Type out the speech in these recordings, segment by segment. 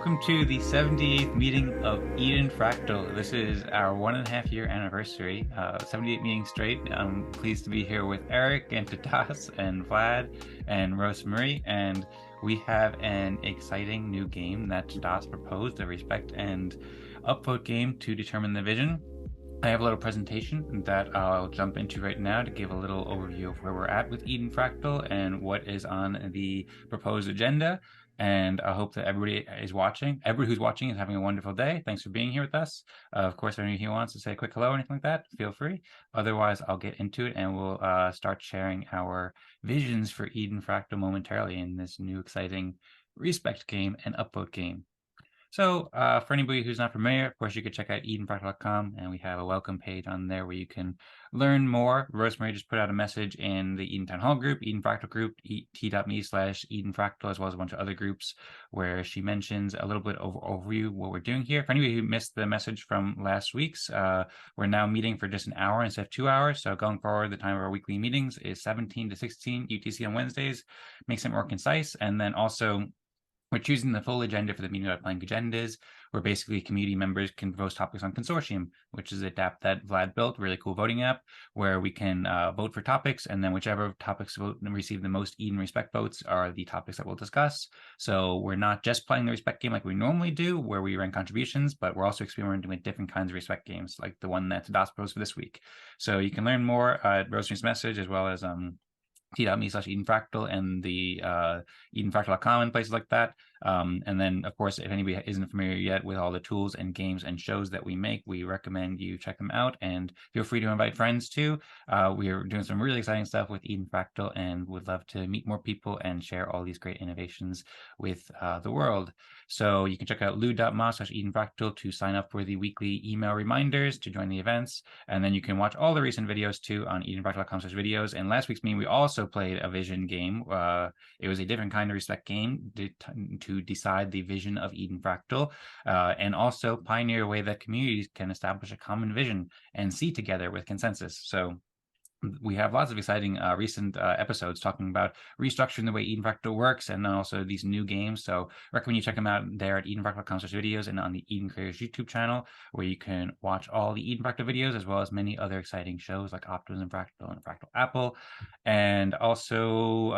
welcome to the 78th meeting of Eden Fractal. This is our 1.5 year anniversary, 78 meetings straight. I'm pleased to be here with Eric and Tadas and Vlad and Rosmari, and we have an exciting new game that Tadas proposed, a respect and upvote game to determine the vision. I have a little presentation that I'll jump into right now to give a little overview of where we're at with Eden Fractal and what is on the proposed agenda. And I hope that everybody who's watching is having a wonderful day. Thanks for being here with us. Of course, if anybody who wants to say a quick hello or anything like that, feel free. Otherwise, I'll get into it and we'll start sharing our visions for Eden Fractal momentarily in this new exciting respect game and upvote game. So for anybody who's not familiar, of course, you could check out edenfractal.com, and we have a welcome page on there where you can learn more. Rosmari just put out a message in the Eden Town Hall group, Eden Fractal group, t.me/edenfractal, as well as a bunch of other groups where she mentions a little bit overview what we're doing here. For anybody who missed the message from last week's, we're now meeting for just an hour instead of 2 hours. So going forward, the time of our weekly meetings is 17 to 16 UTC on Wednesdays, makes it more concise. And then also, we're choosing the full agenda for the meeting by playing agendas, where basically community members can propose topics on Consortium, which is an app that Vlad built, really cool voting app, where we can vote for topics, and then whichever topics vote and receive the most Eden Respect votes are the topics that we'll discuss. So we're not just playing the Respect game like we normally do, where we rank contributions, but we're also experimenting with different kinds of Respect games, like the one that Tadas proposed for this week. So you can learn more at Rosemary's message, as well as t.me/edenfractal and the edenfractal.com and places like that. And then, of course, if anybody isn't familiar yet with all the tools and games and shows that we make, we recommend you check them out, and feel free to invite friends too. We are doing some really exciting stuff with Eden Fractal and would love to meet more people and share all these great innovations with the world. So you can check out lou.ma/edenfractal to sign up for the weekly email reminders to join the events. And then you can watch all the recent videos too on edenfractal.com/videos. And last week's meeting, we also played a vision game. It was a different kind of respect game to decide the vision of Eden Fractal, and also pioneer a way that communities can establish a common vision and see together with consensus. So we have lots of exciting recent episodes talking about restructuring the way Eden Fractal works, and then also these new games. So recommend you check them out there at edenfractal.com/videos and on the Eden Creators YouTube channel, where you can watch all the Eden Fractal videos, as well as many other exciting shows like Optimism Fractal and Fractal Apple. And also,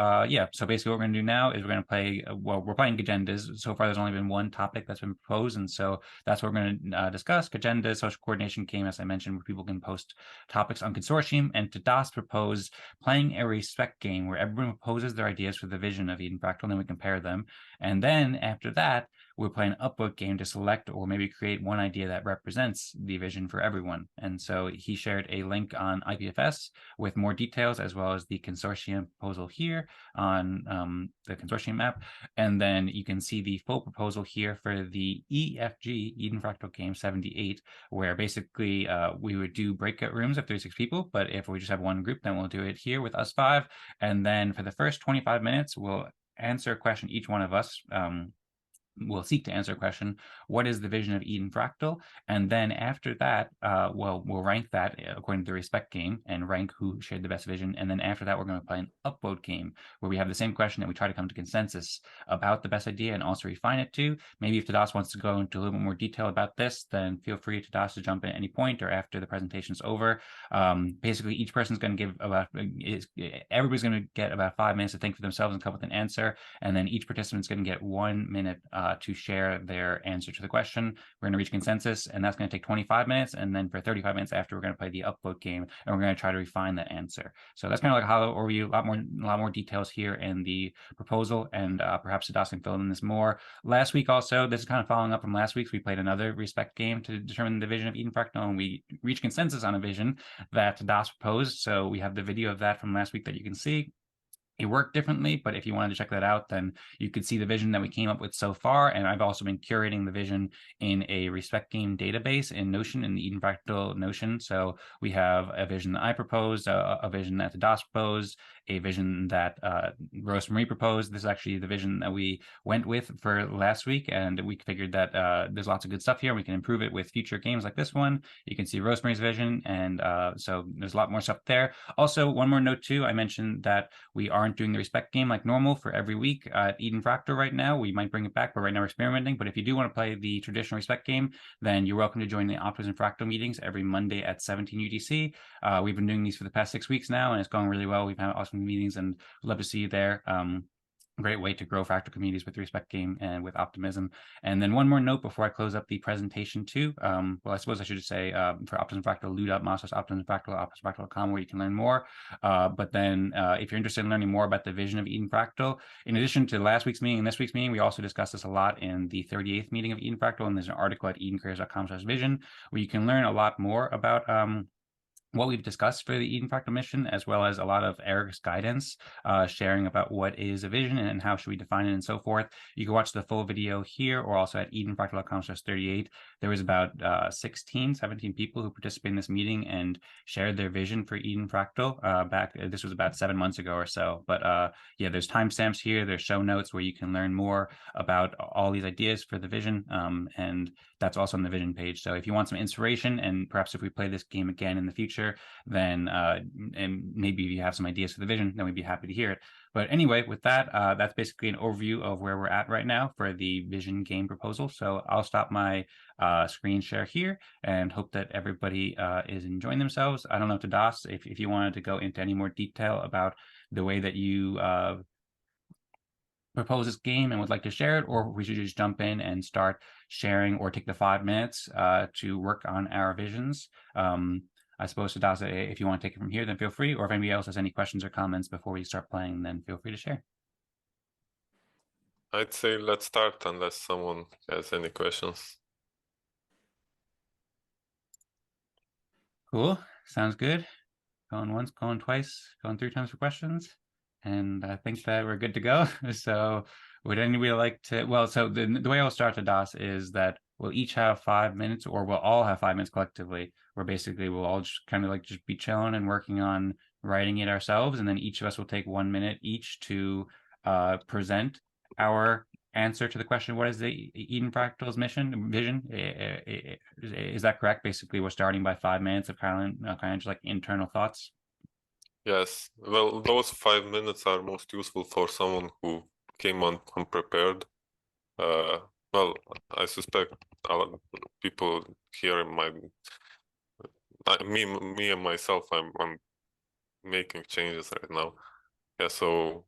so basically what we're going to do now is we're going to play, we're playing agendas. So far, there's only been one topic that's been proposed, and so that's what we're going to discuss. Agendas, social coordination game, as I mentioned, where people can post topics on Consortium, and Tadas proposed playing a respect game where everyone proposes their ideas for the vision of Eden Fractal, and then we compare them. And then after that, we'll play an upvote game to select or maybe create one idea that represents the vision for everyone. And so he shared a link on IPFS with more details, as well as the Consortium proposal here on the Consortium app. And then you can see the full proposal here for the EFG, Eden Fractal Game 78, where basically we would do breakout rooms of 36 people, but if we just have one group, then we'll do it here with us 5. And then for the first 25 minutes, we'll answer a question, each one of us will seek to answer a question: what is the vision of Eden Fractal? And then after that, we'll rank that according to the respect game and rank who shared the best vision. And then after that, we're going to play an upvote game where we have the same question and we try to come to consensus about the best idea and also refine it too. Maybe if Tadas wants to go into a little bit more detail about this, then feel free, Tadas, to jump in at any point or after the presentation's over. Basically, each person's going to give everybody's going to get about 5 minutes to think for themselves and come up with an answer. And then each participant's going to get 1 minute to share their answer to the question. We're going to reach consensus, and that's going to take 25 minutes. And then for 35 minutes after, we're going to play the upvote game, and we're going to try to refine that answer. So that's kind of like a high overview, a lot more details here in the proposal, and perhaps Tadas can fill in this more. Last week also, this is kind of following up from last week's, we played another respect game to determine the vision of Eden Fractal, and we reached consensus on a vision that Tadas proposed. So we have the video of that from last week that you can see. It worked differently, but if you wanted to check that out, then you could see the vision that we came up with so far. And I've also been curating the vision in a respect game database in Notion, in the Eden Fractal Notion. So we have a vision that I proposed, a vision that Tadas proposed, a vision that Rosemarie proposed. This is actually the vision that we went with for last week, and we figured that there's lots of good stuff here. We can improve it with future games like this one. You can see Rosemarie's vision, and so there's a lot more stuff there. Also, one more note too, I mentioned that we are aren't doing the respect game like normal for every week at Eden Fractal right now, we might bring it back, but right now we're experimenting. But if you do want to play the traditional respect game, then you're welcome to join the Optimism Fractal meetings every Monday at 17 UTC. We've been doing these for the past 6 weeks now, and it's going really well. We've had awesome meetings, and love to see you there. Great way to grow fractal communities with the respect game and with optimism. And then one more note before I close up the presentation too. Well, I suppose I should just say for Optimism Fractal, loot.mos, Optimism Fractal, optimismfractal.com, where you can learn more. But then if you're interested in learning more about the vision of Eden Fractal, in addition to last week's meeting and this week's meeting, we also discussed this a lot in the 38th meeting of Eden Fractal. And there's an article at edencareers.com/vision where you can learn a lot more about what we've discussed for the Eden Fractal mission, as well as a lot of Eric's guidance, sharing about what is a vision and how should we define it and so forth. You can watch the full video here or also at edenfractal.com/38. There was about 17 people who participated in this meeting and shared their vision for Eden Fractal back. This was about 7 months ago or so. But yeah, there's timestamps here. There's show notes where you can learn more about all these ideas for the vision. And that's also on the vision page. So if you want some inspiration, and perhaps if we play this game again in the future, then and maybe if you have some ideas for the vision, then we'd be happy to hear it. But anyway, with that, that's basically an overview of where we're at right now for the vision game proposal. So I'll stop my screen share here and hope that everybody is enjoying themselves. I don't know, Tadas, if you wanted to go into any more detail about the way that you propose this game and would like to share it, or we should just jump in and start sharing or take the 5 minutes to work on our visions. I suppose, Tadas, if you want to take it from here, then feel free. Or if anybody else has any questions or comments before we start playing, then feel free to share. I'd say let's start unless someone has any questions. Cool. Sounds good. Going once, going twice, going 3 times for questions. And I think that we're good to go. So would anybody like to, well, so the way I'll start, Tadas, is that we'll each have 5 minutes, or we'll all have 5 minutes collectively, where basically we'll all just kind of like just be chilling and working on writing it ourselves. And then each of us will take 1 minute each to present our answer to the question, what is the Eden Fractal's vision? Is that correct? Basically, we're starting by 5 minutes of kind of just like internal thoughts. Yes, well, those 5 minutes are most useful for someone who came on unprepared. Well, I suspect a lot of people here might, me and myself, I'm making changes right now. Yeah, so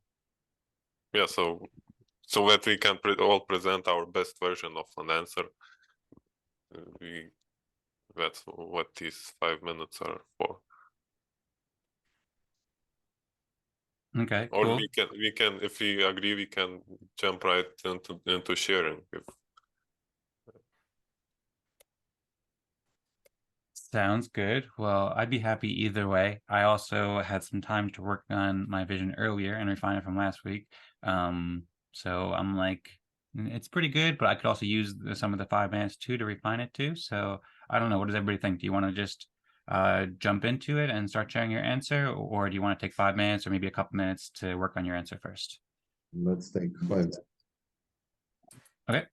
that we can all present our best version of an answer. That's what these 5 minutes are for. Okay, Or cool. we can if we agree, we can jump right into sharing. Sounds good. Well, I'd be happy either way. I also had some time to work on my vision earlier and refine it from last week. So I'm like, it's pretty good, but I could also use some of the 5 minutes too to refine it too. So I don't know. What does everybody think? Do you want to just jump into it and start sharing your answer, or do you want to take 5 minutes or maybe a couple minutes to work on your answer first? Let's take 5 minutes. Okay.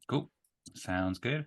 Cool. Sounds good.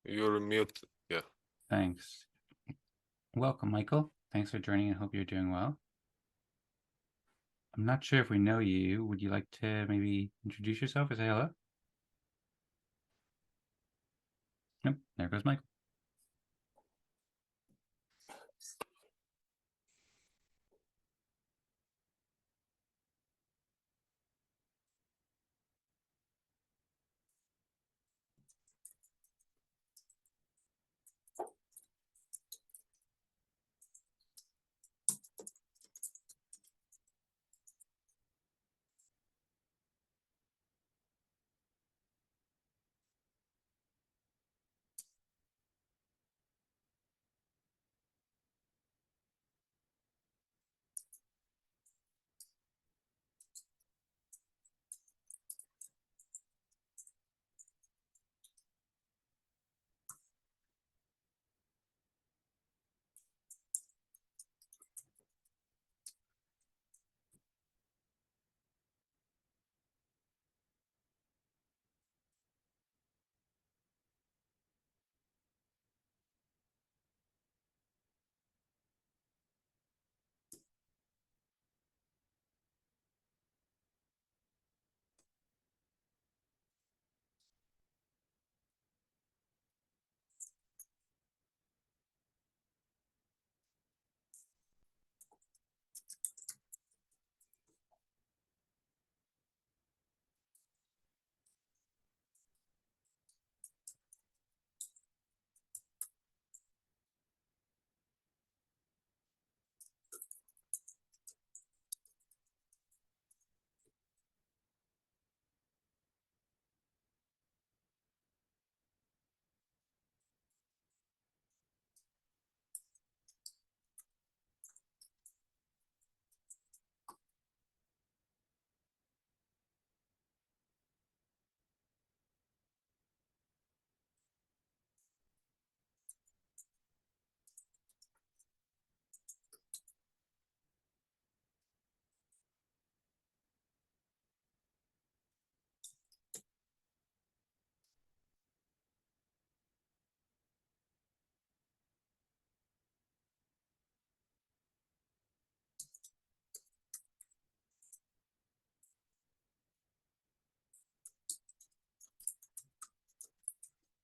You're mute. Yeah. Thanks. Welcome, Michael. Thanks for joining. I hope you're doing well. I'm not sure if we know you. Would you like to maybe introduce yourself or say hello? Nope, there goes Michael.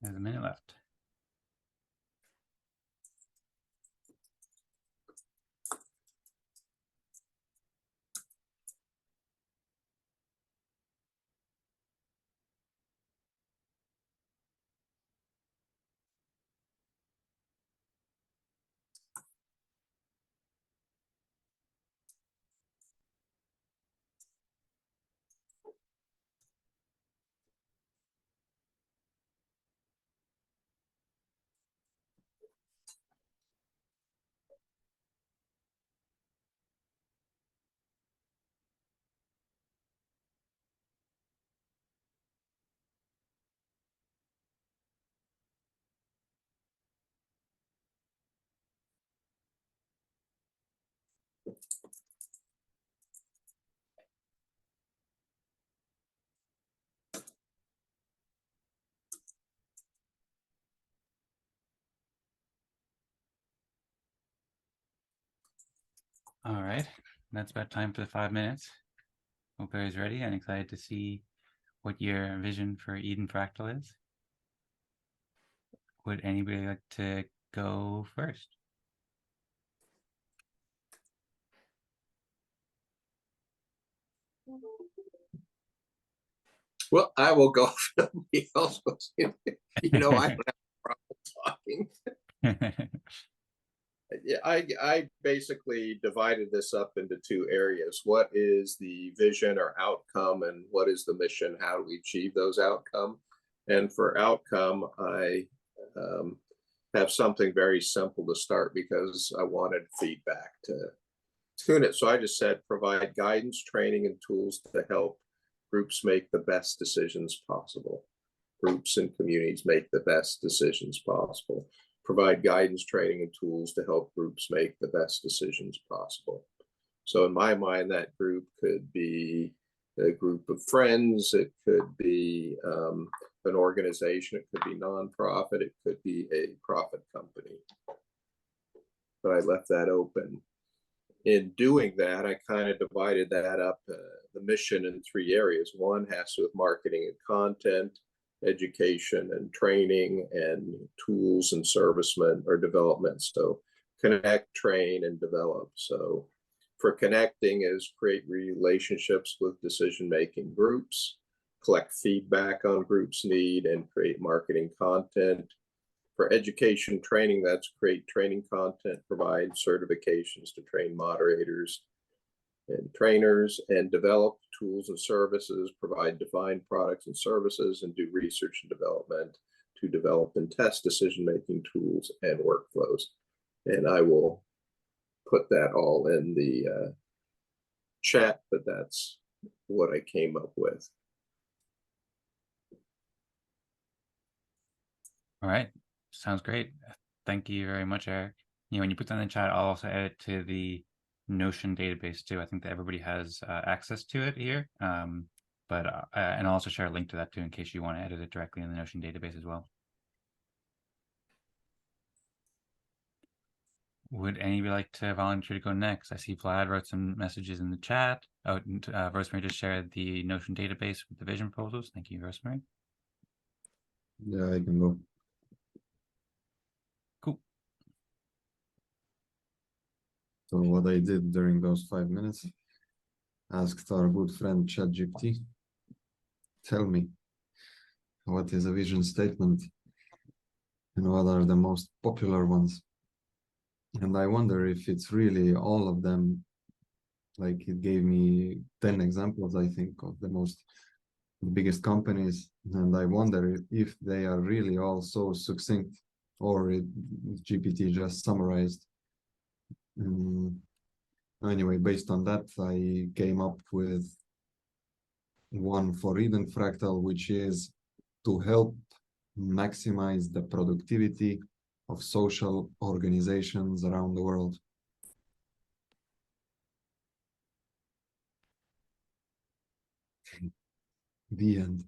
There's a minute left. All right, that's about time for the 5 minutes. Hope everybody's ready and excited to see what your vision for Eden Fractal is. Would anybody like to go first? Well, I will go if nobody else wants to. You know, I don't have a problem talking. Yeah, I basically divided this up into two areas. What is the vision or outcome, and what is the mission? How do we achieve those outcomes? And for outcome, I have something very simple to start because I wanted feedback to tune it. So I just said provide guidance, training, and tools to help groups make the best decisions possible. Groups and communities make the best decisions possible. Provide guidance, training, and tools to help groups make the best decisions possible. So in my mind, that group could be a group of friends, it could be an organization, it could be nonprofit, it could be a profit company. but I left that open. In doing that, I kind of divided that up, the mission in 3 areas. One has to do with marketing and content, education and training, and tools and servicemen or development. So connect, train, and develop. So for connecting is create relationships with decision-making groups, collect feedback on groups' need, and create marketing content. For education training, that's create training content, provide certifications to train moderators and trainers, and develop tools and services, provide defined products and services, and do research and development to develop and test decision-making tools and workflows. And I will put that all in the chat, but that's what I came up with. All right. Sounds great. Thank you very much, Eric. When you put that in the chat, I'll also add it to the Notion database too. I think that everybody has access to it here. And I'll also share a link to that too, in case you want to edit it directly in the Notion database as well. Would anybody like to volunteer to go next? I see Vlad wrote some messages in the chat. Oh, Rosmari just shared the Notion database with the vision proposals. Thank you, Rosmari. Yeah, I can go. Cool. So what I did during those 5 minutes, asked our good friend ChatGPT, tell me, what is a vision statement and what are the most popular ones? And I wonder if it's really all of them. Like, it gave me 10 examples, I think, of the biggest companies, and I wonder if they are really all so succinct, or GPT just summarized. Anyway, based on that, I came up with one for Eden Fractal, which is to help maximize the productivity of social organizations around the world. The end.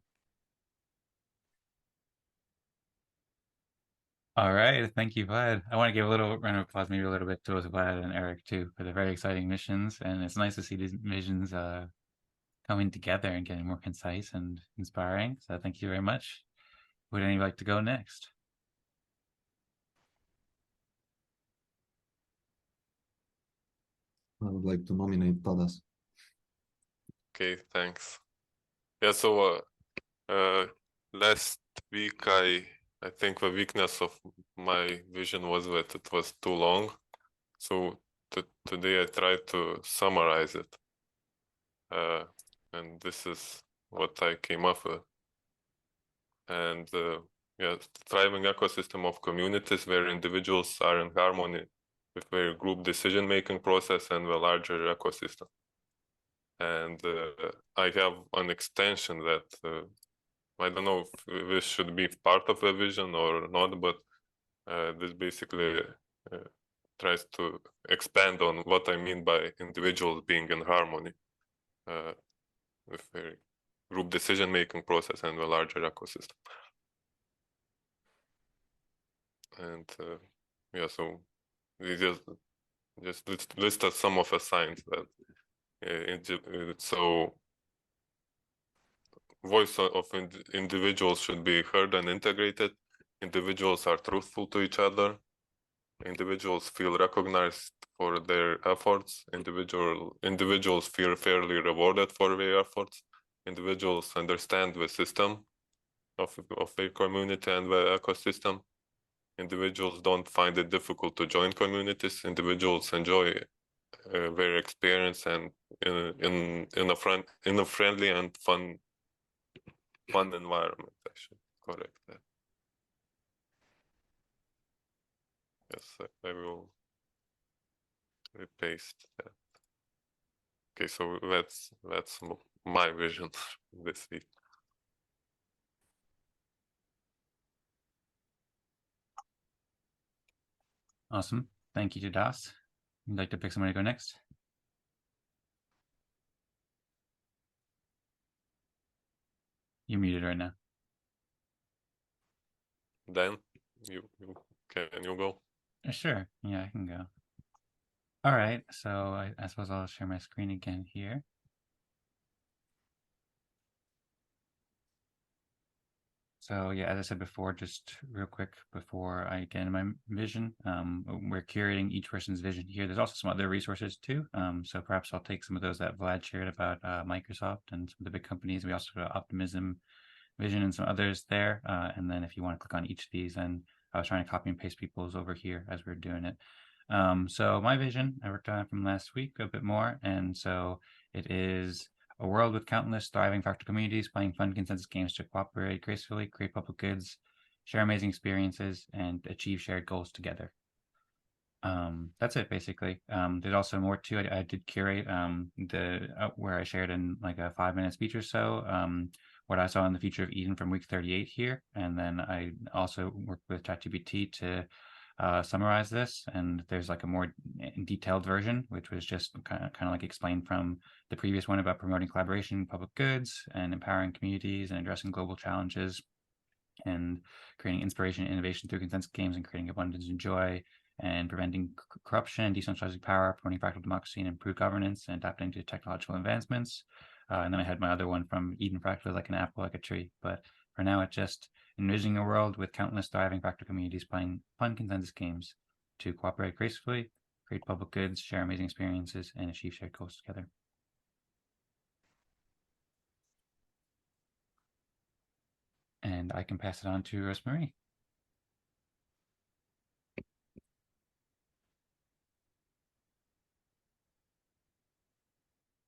All right, thank you, Vlad. I want to give a little round of applause, maybe a little bit to both Vlad and Eric too, for the very exciting missions. And it's nice to see these missions coming together and getting more concise and inspiring. So thank you very much. Would anybody like to go next? I would like to nominate Tadas. Okay, thanks. Yeah, so last week I think the weakness of my vision was that it was too long. So today I tried to summarize it. And this is what I came up with. And yeah, thriving ecosystem of communities where individuals are in harmony with their group decision-making process and the larger ecosystem. And I have an extension that I don't know if this should be part of the vision or not, but this basically tries to expand on what I mean by individuals being in harmony with their group decision-making process and the larger ecosystem. And yeah, so we just listed some of the signs that so voice of individuals should be heard and integrated. Individuals are truthful to each other. Individuals feel recognized for their efforts. Individuals feel fairly rewarded for their efforts. Individuals understand the system of their community and the ecosystem. Individuals don't find it difficult to join communities. Individuals enjoy their experience and in a friendly and fun environment. I should correct that. Yes, I will repaste that. Okay, so that's my vision this week. Awesome. Thank you, Tadas. You'd like to pick somebody to go next? You're muted right now. Dan, can you go? Sure. Yeah, I can go. All right, so I suppose I'll share my screen again here. So yeah, as I said before, just real quick before I get into my vision, we're curating each person's vision here. There's also some other resources too. So perhaps I'll take some of those that Vlad shared about Microsoft and some of the big companies. We also have Optimism Vision and some others there. And then if you want to click on each of these, then I was trying to copy and paste people's over here as we we're doing it. So my vision, I worked on it from last week a bit more. And so it is a world with countless thriving fractal communities playing fun consensus games to cooperate gracefully, create public goods, share amazing experiences, and achieve shared goals together. That's it basically. There's also more to it. I did curate where I shared in like a 5-minute speech or so what I saw in the future of Eden from week 38 here, and then I also worked with ChatGPT to summarize this, and there's like a more detailed version, which was just kind of like explained from the previous one about promoting collaboration, public goods, and empowering communities and addressing global challenges, and creating inspiration and innovation through consensus games, and creating abundance and joy, and preventing corruption, decentralizing power, promoting fractal democracy and improved governance, and adapting to technological advancements. And then I had my other one from Eden Fractal, like an apple, like a tree. But for now, it's just envisioning a world with countless thriving fractal communities playing fun consensus games to cooperate gracefully, create public goods, share amazing experiences, and achieve shared goals together. And I can pass it on to Rosmari.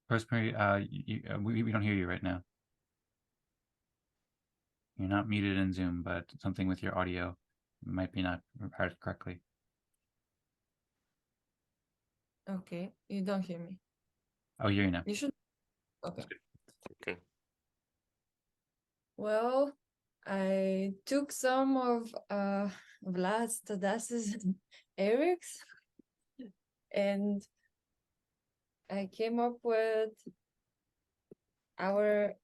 Rosemary, we don't hear you right now. You're not muted in Zoom, but something with your audio might be not heard correctly. Okay, you don't hear me. Oh, hear you now. You should. Okay. Okay. Well, I took some of Vlad's, Tadas and Eric's, and I came up with our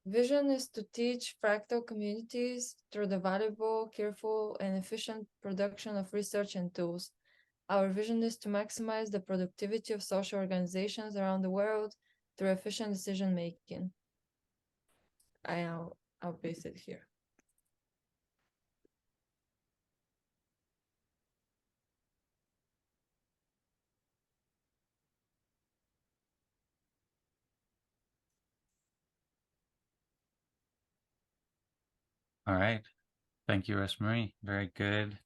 vision is to teach fractal communities through the valuable, careful, and efficient production of research and tools. Our vision is to maximize the productivity of social organizations around the world through efficient decision making. I'll paste it here. All right. Thank you, Rosemarie. Very good.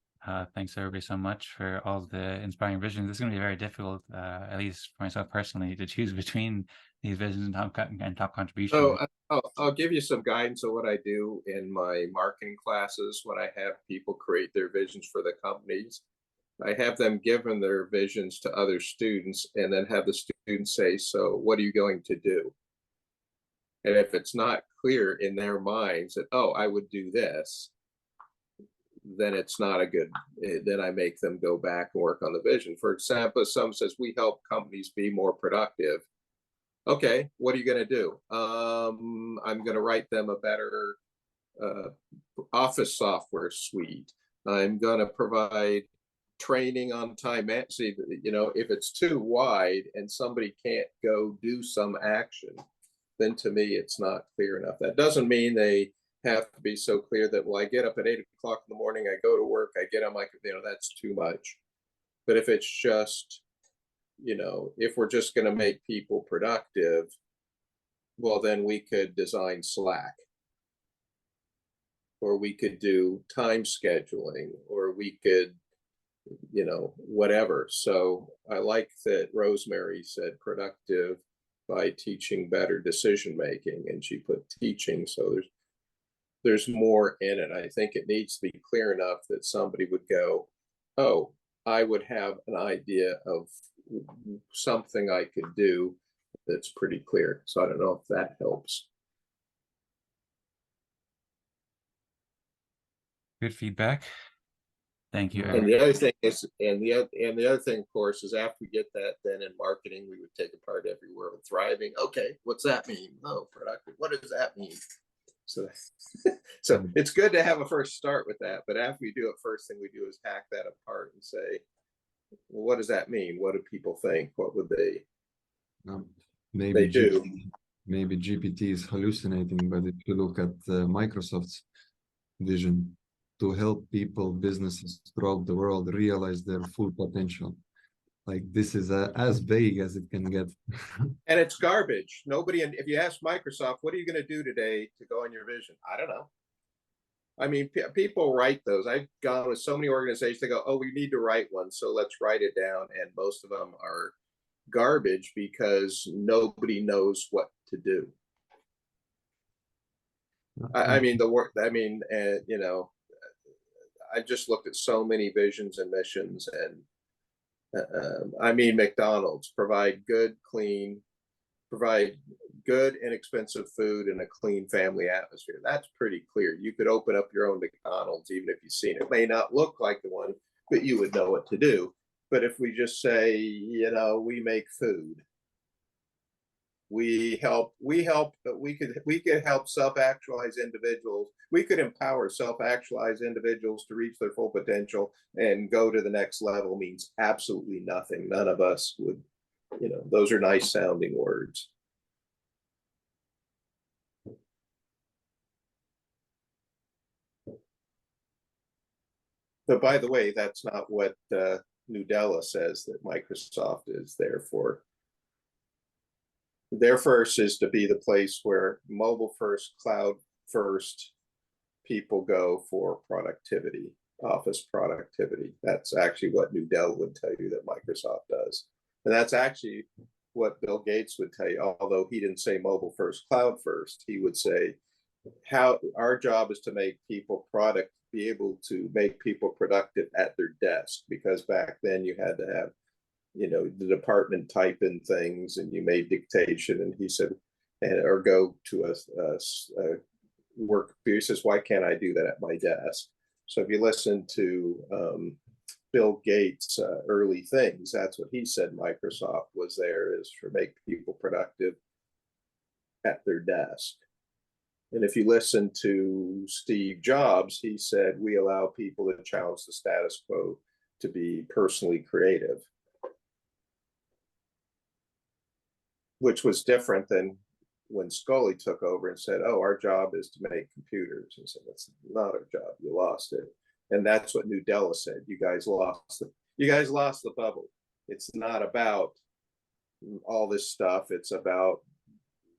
Thanks everybody so much for all the inspiring visions. This is going to be very difficult, at least for myself personally, to choose between these visions and top contributions. So I'll give you some guidance on what I do in my marketing classes when I have people create their visions for the companies. I have them given their visions to other students and then have the students say, so what are you going to do? And if it's not clear in their minds that, oh, I would do this, then it's not a good, then I make them go back and work on the vision. For example, if someone says, we help companies be more productive. Okay, what are you going to do? I'm going to write them a better office software suite. I'm going to provide training on time. See, you know, if it's too wide and somebody can't go do some action, then to me, it's not clear enough. That doesn't mean they have to be so clear that, well, I get up at 8 o'clock in the morning, I go to work, I get on my, you know, that's too much. But if it's just, you know, if we're just going to make people productive, well, then we could design Slack, or we could do time scheduling, or we could, you know, whatever. So I like that Rosemarie said productive by teaching better decision making, and she put teaching. So there's more in it. I think it needs to be clear enough that somebody would go, oh, I would have an idea of something I could do that's pretty clear. So I don't know if that helps. Good feedback. Thank you. And the other thing is, and the other thing, of course, is after we get that, then in marketing, we would take apart everywhere with thriving. Okay, what's that mean? Oh, productive. What does that mean? So, so it's good to have a first start with that. But after we do it, first thing we do is hack that apart and say, Well, what does that mean? What do people think? What would they Maybe do? maybe GPT is hallucinating, but if you look at Microsoft's vision to help people, businesses throughout the world realize their full potential, like this is as vague as it can get. And it's garbage. Nobody, if you ask Microsoft, what are you going to do today to go on your vision? I don't know. I mean, people write those. I've gone with so many organizations, they go, oh, we need to write one, so let's write it down. And most of them are garbage because nobody knows what to do. I mean, the work, I mean, you know, I just looked at so many visions and missions, and I mean, McDonald's provide good, inexpensive food and a clean family atmosphere. That's pretty clear. You could open up your own McDonald's, even if you've seen it. It may not look like the one, but you would know what to do. But if we just say, you know, we make food, we could help self-actualize individuals. We could empower self-actualized individuals to reach their full potential and go to the next level means absolutely nothing. None of us would, you know, those are nice sounding words. But by the way, that's not what Nadella says that Microsoft is there for. Their first is to be the place where mobile first, cloud first people go for productivity, office productivity. That's actually what Nadella would tell you that Microsoft does. And that's actually what Bill Gates would tell you, although he didn't say mobile first, cloud first. He would say, how our job is to make people be able to make people productive at their desk, because back then you had to have, you know, the department type in things and you made dictation. And he said, or go to a work. He says, why can't I do that at my desk? So if you listen to Bill Gates' early things, that's what he said Microsoft was there, is for make people productive at their desk. And if you listen to Steve Jobs, he said, we allow people to challenge the status quo to be personally creative, which was different than when Scully took over and said, oh, our job is to make computers. And said, that's not our job. You lost it. And that's what Nadella said. You guys lost the bubble. It's not about all this stuff. It's about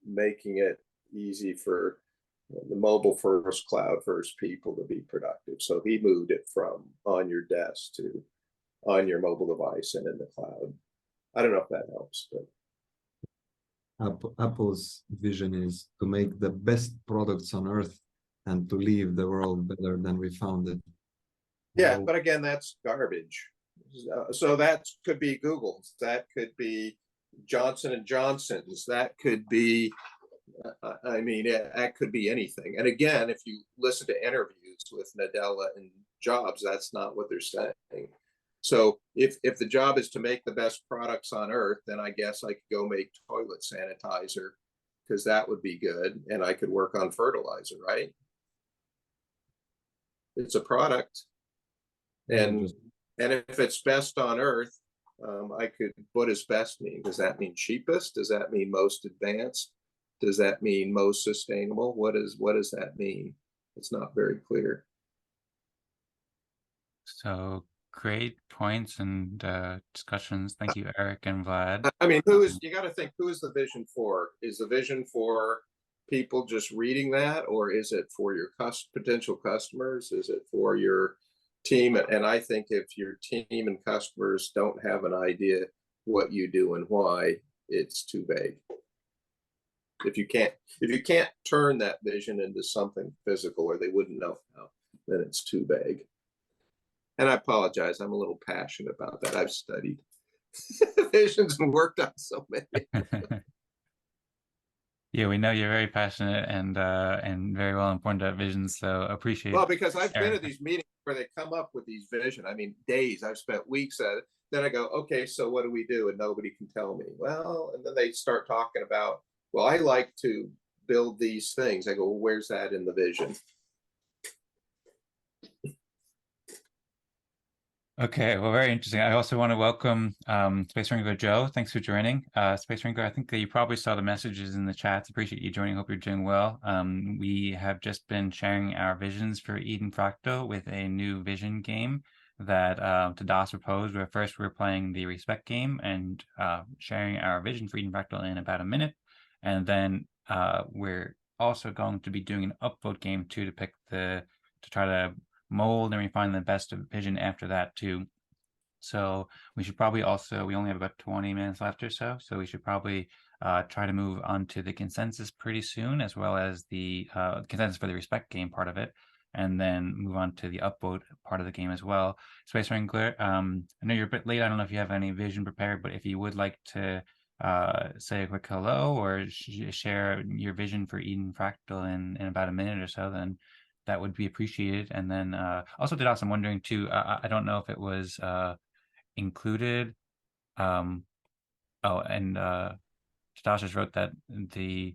making it easy for the mobile first, cloud first people to be productive. So he moved it from on your desk to on your mobile device and in the cloud. I don't know if that helps, but Apple's vision is to make the best products on earth and to leave the world better than we found it. Yeah, but again, that's garbage. So that could be Google's, that could be Johnson and Johnson's, that could be, I mean, that could be anything. And again, if you listen to interviews with Nadella and Jobs, that's not what they're saying. So if the job is to make the best products on earth, then I guess I could go make toilet sanitizer, because that would be good. And I could work on fertilizer, right? It's a product. And if it's best on earth, I could, what does best mean? Does that mean cheapest? Does that mean most advanced? Does that mean most sustainable? What does that mean? It's not very clear. So great points and discussions. Thank you, Eric and Vlad. I mean, you got to think, who is the vision for? Is the vision for people just reading that, or is it for your potential customers? Is it for your team? And I think if your team and customers don't have an idea what you do and why, it's too vague. If you can't turn that vision into something physical, or they wouldn't know how, then it's too vague. And I apologize, I'm a little passionate about that. I've studied visions and worked on so many. Yeah, we know you're very passionate and very well informed about visions, so appreciate. Well, because I've been at these meetings where they come up with these vision. I mean, days. I've spent weeks at it. Then I go, okay, so what do we do? And nobody can tell me. Well, and then they start talking about, well, I like to build these things. I go, well, where's that in the vision? Okay, well, very interesting. I also want to welcome Space Wrangler Joe. Thanks for joining. Space Wrangler, I think that you probably saw the messages in the chats. Appreciate you joining. Hope you're doing well. We have just been sharing our visions for Eden Fractal with a new vision game that Tadas proposed. Where first we're playing the respect game and sharing our vision for Eden Fractal in about a minute. And then we're also going to be doing an upvote game too to try to mold and refine the best vision after that too. So we should probably also, we only have about 20 minutes left or so, so we should probably try to move on to the consensus pretty soon, as well as the consensus for the respect game part of it, and then move on to the upvote part of the game as well. Space Wrangler, I know you're a bit late. I don't know if you have any vision prepared, but if you would like to say a quick hello or share your vision for Eden Fractal in about a minute or so, then that would be appreciated. And then also, Tadas, I'm wondering too, I don't know if it was included. Oh, and Tadas just wrote that the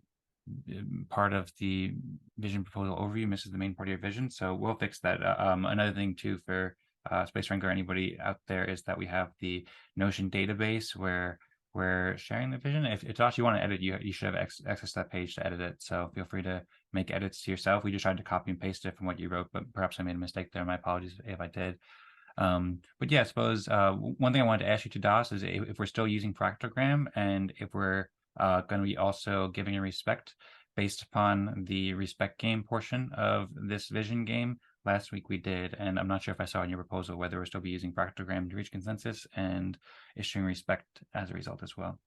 part of the vision proposal overview misses the main part of your vision. So we'll fix that. Another thing too for Space Wrangler, anybody out there, is that we have the Notion database where we're sharing the vision. If Tadas, you want to edit, you should have access to that page to edit it. So feel free to make edits to yourself. We just tried to copy and paste it from what you wrote, but perhaps I made a mistake there. My apologies if I did. But yeah, I suppose one thing I wanted to ask you, Tadas, is if we're still using Fractalgram and if we're going to be also giving a respect based upon the respect game portion of this vision game. Last week we did, and I'm not sure if I saw in your proposal whether we'll still be using Fractalgram to reach consensus and issuing respect as a result as well.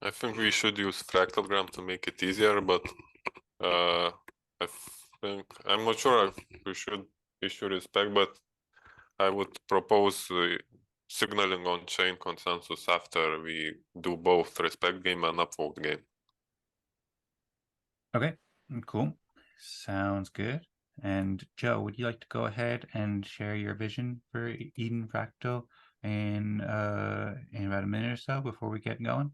I think we should use Fractalgram to make it easier, but I think I'm not sure if we should issue respect, but I would propose signaling on chain consensus after we do both respect game and upvote game. Okay, cool. Sounds good. And Joe, would you like to go ahead and share your vision for Eden Fractal in about a minute or so before we get going?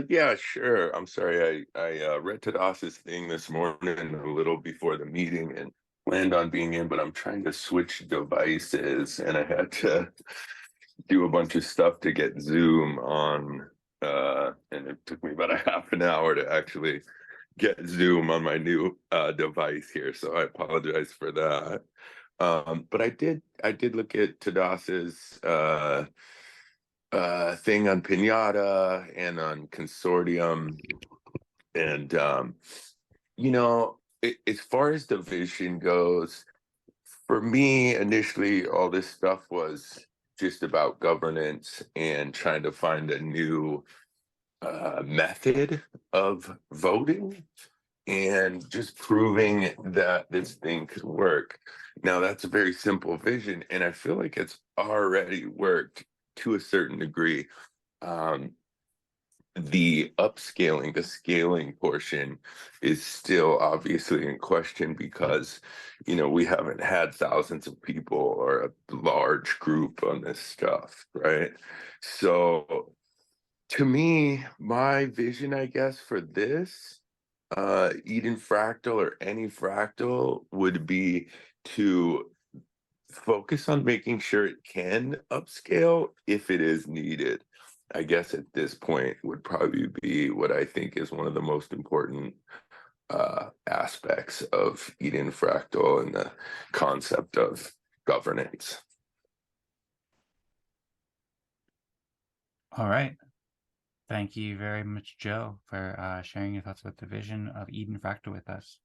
Yeah, sure. I'm sorry. I read Tadas's thing this morning a little before the meeting and planned on being in, but I'm trying to switch devices and I had to do a bunch of stuff to get Zoom on. And it took me about a half an hour to actually get Zoom on my new device here. So I apologize for that. But I did look at Tadas's thing on Pinata and on Consortium. And, you know, as far as the vision goes, for me, initially, all this stuff was just about governance and trying to find a new method of voting and just proving that this thing could work. Now, that's a very simple vision, and I feel like it's already worked to a certain degree. The upscaling, the scaling portion is still obviously in question because, you know, we haven't had thousands of people or a large group on this stuff, right? So to me, my vision, I guess, for this Eden Fractal or any fractal would be to focus on making sure it can upscale if it is needed. I guess at this point would probably be what I think is one of the most important aspects of Eden Fractal and the concept of governance. All right. Thank you very much, Joe, for sharing your thoughts about the vision of Eden Fractal with us.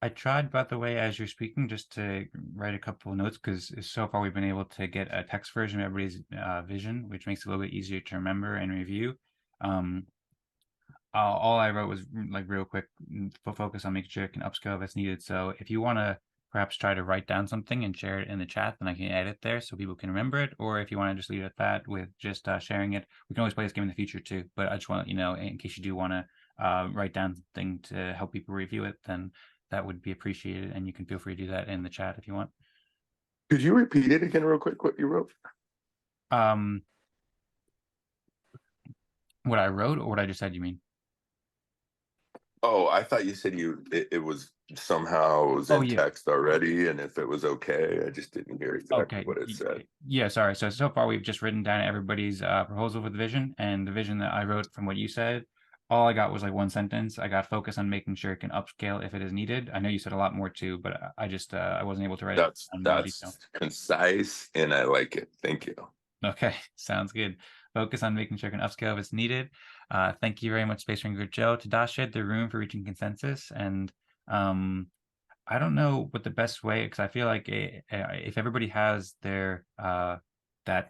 I tried, by the way, as you're speaking, just to write a couple of notes, because so far we've been able to get a text version of everybody's vision, which makes it a little bit easier to remember and review. All I wrote was like real quick, focus on making sure it can upscale if it's needed. So if you want to perhaps try to write down something and share it in the chat, then I can edit there so people can remember it. Or if you want to just leave it at that with just sharing it, we can always play this game in the future too. But I just want to let you know, in case you do want to write down something to help people review it, then that would be appreciated, and you can feel free to do that in the chat if you want. Could you repeat it again real quick, what you wrote? What I wrote or what I just said, you mean? Oh, I thought you said it was somehow was in yeah. text already, and if it was okay, I just didn't hear exactly Okay. what it said. Yeah, sorry. So far we've just written down everybody's proposal for the vision, and the vision that I wrote from what you said, all I got was like one sentence. I got focus on making sure it can upscale if it is needed. I know you said a lot more too, but I just I wasn't able to write it in more detail. That's concise, and I like it. Thank you. Okay, sounds good. Focus on making sure it can upscale if it's needed. Thank you very much, Space Ranger Joe. Tadas shared the room for reaching consensus, and I don't know what the best way, because I feel like if everybody has their that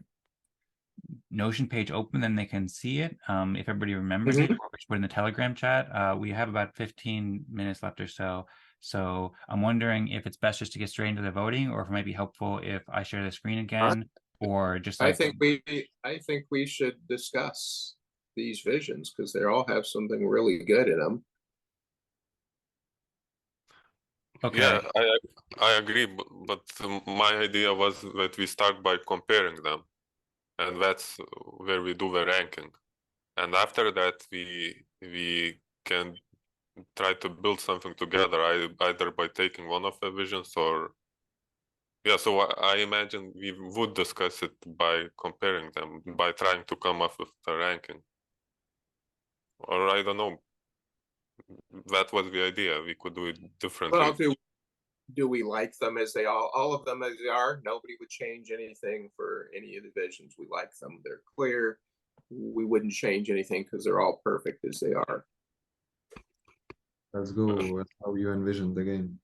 Notion page open, then they can see it. If everybody remembers it, or we should put in the Telegram chat. We have about 15 minutes left or so. So I'm wondering if it's best just to get straight into the voting, or if it might be helpful if I share the screen again, or just like I think we should discuss these visions because they all have something really good in them. okay. Yeah, I agree, but my idea was that we start by comparing them, and that's where we do the ranking. And after that, we can try to build something together, either by taking one of the visions or yeah. So I imagine we would discuss it by comparing them, by trying to come up with a ranking, or I don't know. That was the idea. We could do it differently. Well, do we like them as they all of them as they are? Nobody would change anything for any of the visions. We like them. They're clear. We wouldn't change anything because they're all perfect as they are. Let's go with how you envision the game.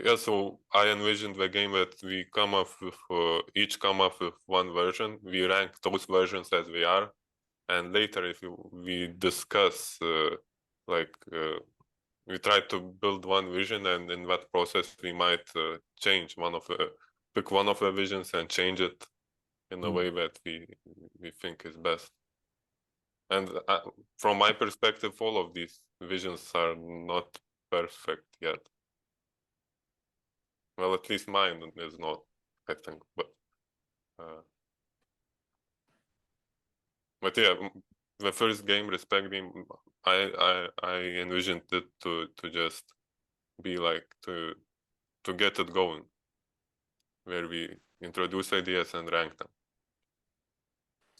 Yeah, so I envisioned the game that we come up with each come up with one version. We rank those versions as they are, and later if we discuss we try to build one vision, and in that process we might change pick one of the visions and change it in a way that we think is best. And from my perspective, all of these visions are not perfect yet. Well, at least mine is not, I think. But yeah, the first game, Respect game, I envisioned it to just be like to get it going, where we introduce ideas and rank them.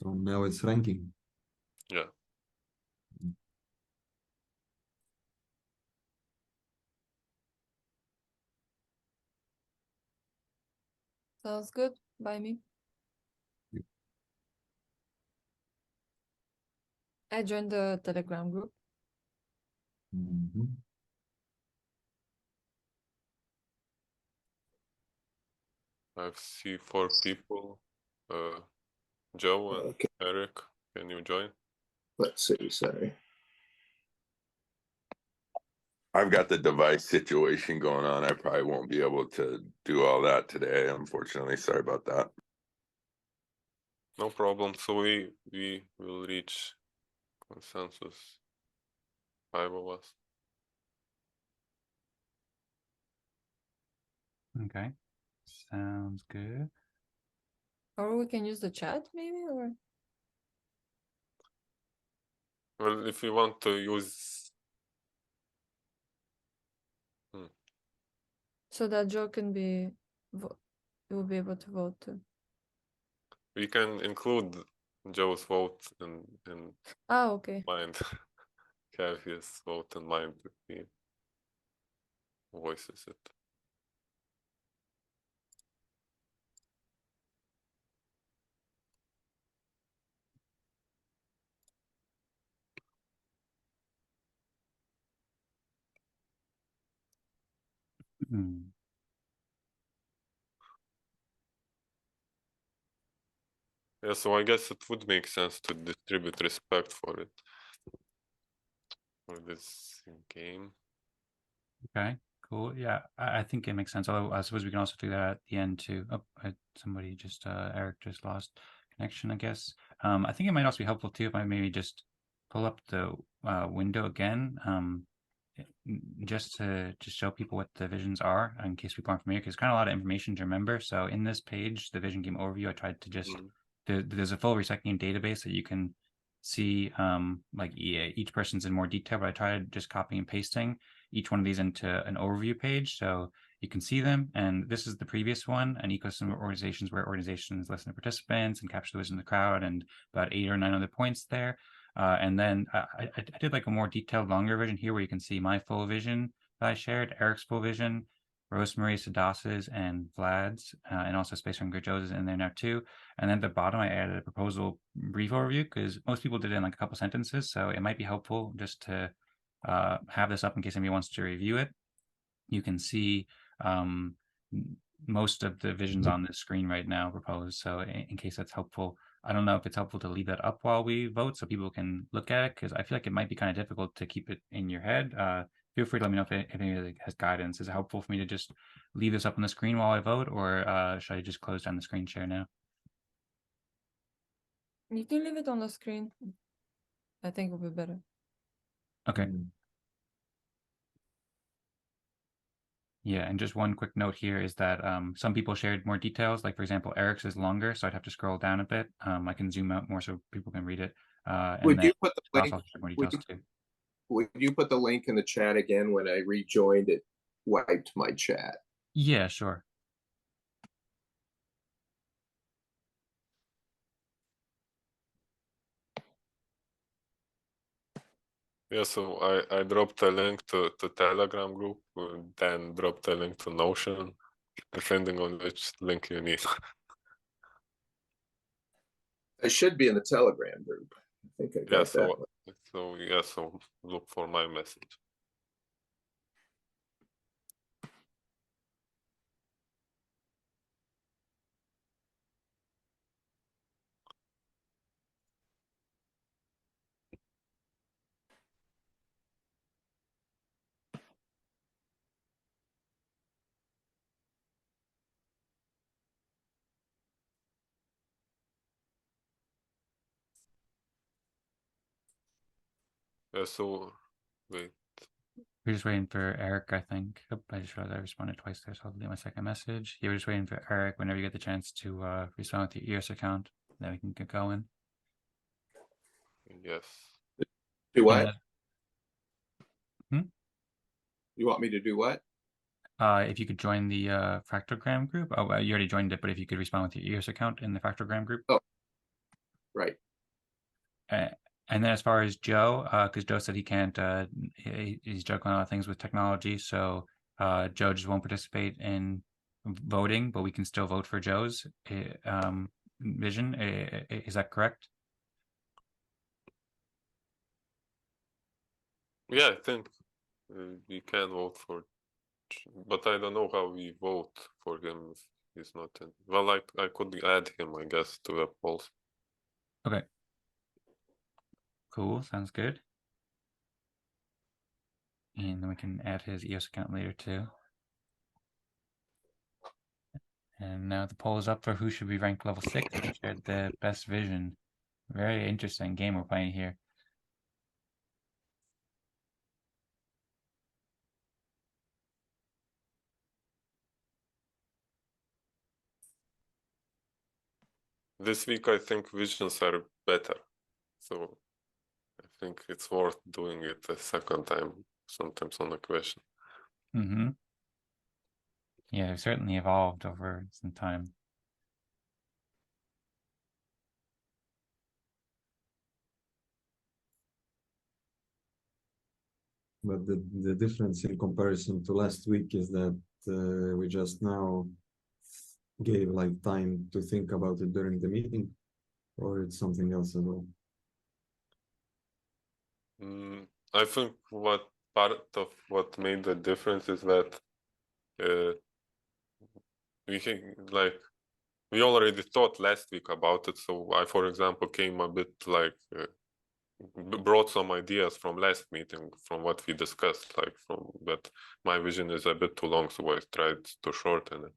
So now it's ranking. Yeah. Sounds good by me. I joined the Telegram group. I see 4 people. Joe and Eric, can you join? Let's see. Sorry. I've got the device situation going on. I probably won't be able to do all that today, unfortunately. Sorry about that. No problem. So we will reach consensus. 5 of us. Okay, sounds good. Or we can use the chat maybe, or Well, if you want to use so that Joe can be, you will be able to vote too. we can include Joe's vote in Okay. mind. Have his vote in mind if he voices it. Yeah, so I guess it would make sense to distribute respect for it. For this game. Okay, cool. Yeah, I think it makes sense. Although I suppose we can also do that at the end too. Oh, somebody just Eric just lost connection, I guess. I think it might also be helpful too if I maybe just pull up the window again, just to show people what the visions are in case people aren't familiar, because kind of a lot of information to remember. So in this page, the vision game overview, I tried to just there's a full recycling database that you can see like each person's in more detail, but I tried just copying and pasting each one of these into an overview page so you can see them. And this is the previous one, an ecosystem of organizations where organizations listen to participants and capture the vision of the crowd, and about 8 or 9 other points there. And then I did like a more detailed, longer version here where you can see my full vision that I shared, Eric's full vision, Rosmari, Tadas's, and Vlad's, and also Space Wrangler Joe's is in there now too. And then at the bottom, I added a proposal brief overview because most people did it in like a couple sentences. So it might be helpful just to have this up in case anybody wants to review it. You can see most of the visions on the screen right now proposed. So in case that's helpful, I don't know if it's helpful to leave that up while we vote so people can look at it, because I feel like it might be kind of difficult to keep it in your head. Feel free to let me know if anybody has guidance. Is it helpful for me to just leave this up on the screen while I vote, or should I just close down the screen share now? You can leave it on the screen. I think it will be better. Okay. Yeah, and just one quick note here is that some people shared more details. Like, for example, Eric's is longer, so I'd have to scroll down a bit. I can zoom out more so people can read it. And Would then you put the link? also more details too. Would you put the link in the chat again? When I rejoined, it wiped my chat. Yeah, sure. Yeah, so I dropped a link to Telegram group, then dropped a link to Notion, depending on which link you need. It should be in the Telegram group. I think I got that one. So look for my message. Yeah, so wait. We're just waiting for Eric, I think. Oh, I just realized I responded twice there, so I'll delete my second message. Yeah, we're just waiting for Eric. Whenever you get the chance to respond with your EOS account, then we can get going. Yes. Do what? Hmm? You want me to do what? If you could join the Fractalgram group. Oh, you already joined it, but if you could respond with your EOS account in the Fractalgram group. Oh, right. And then as far as Joe, because Joe said he can't, he's juggling a lot of things with technology, so Joe just won't participate in voting, but we can still vote for Joe's vision. Is that correct? Yeah, I think we can vote for, but I don't know how we vote for him if he's not in. Well, I could add him, I guess, to the polls. Okay. Cool, sounds good. And then we can add his EOS account later too. And now the poll is up for who should be ranked level 6 and shared the best vision. Very interesting game we're playing here. This week, I think visions are better. So I think it's worth doing it a second time, sometimes on a question. Mm-hmm. Yeah, they've certainly evolved over some time. But the difference in comparison to last week is that we just now gave like time to think about it during the meeting, or it's something else as well. I think what part of what made the difference is that we already thought last week about it. So I, for example, came a bit like brought some ideas from last meeting from what we discussed, like from that my vision is a bit too long, so I tried to shorten it.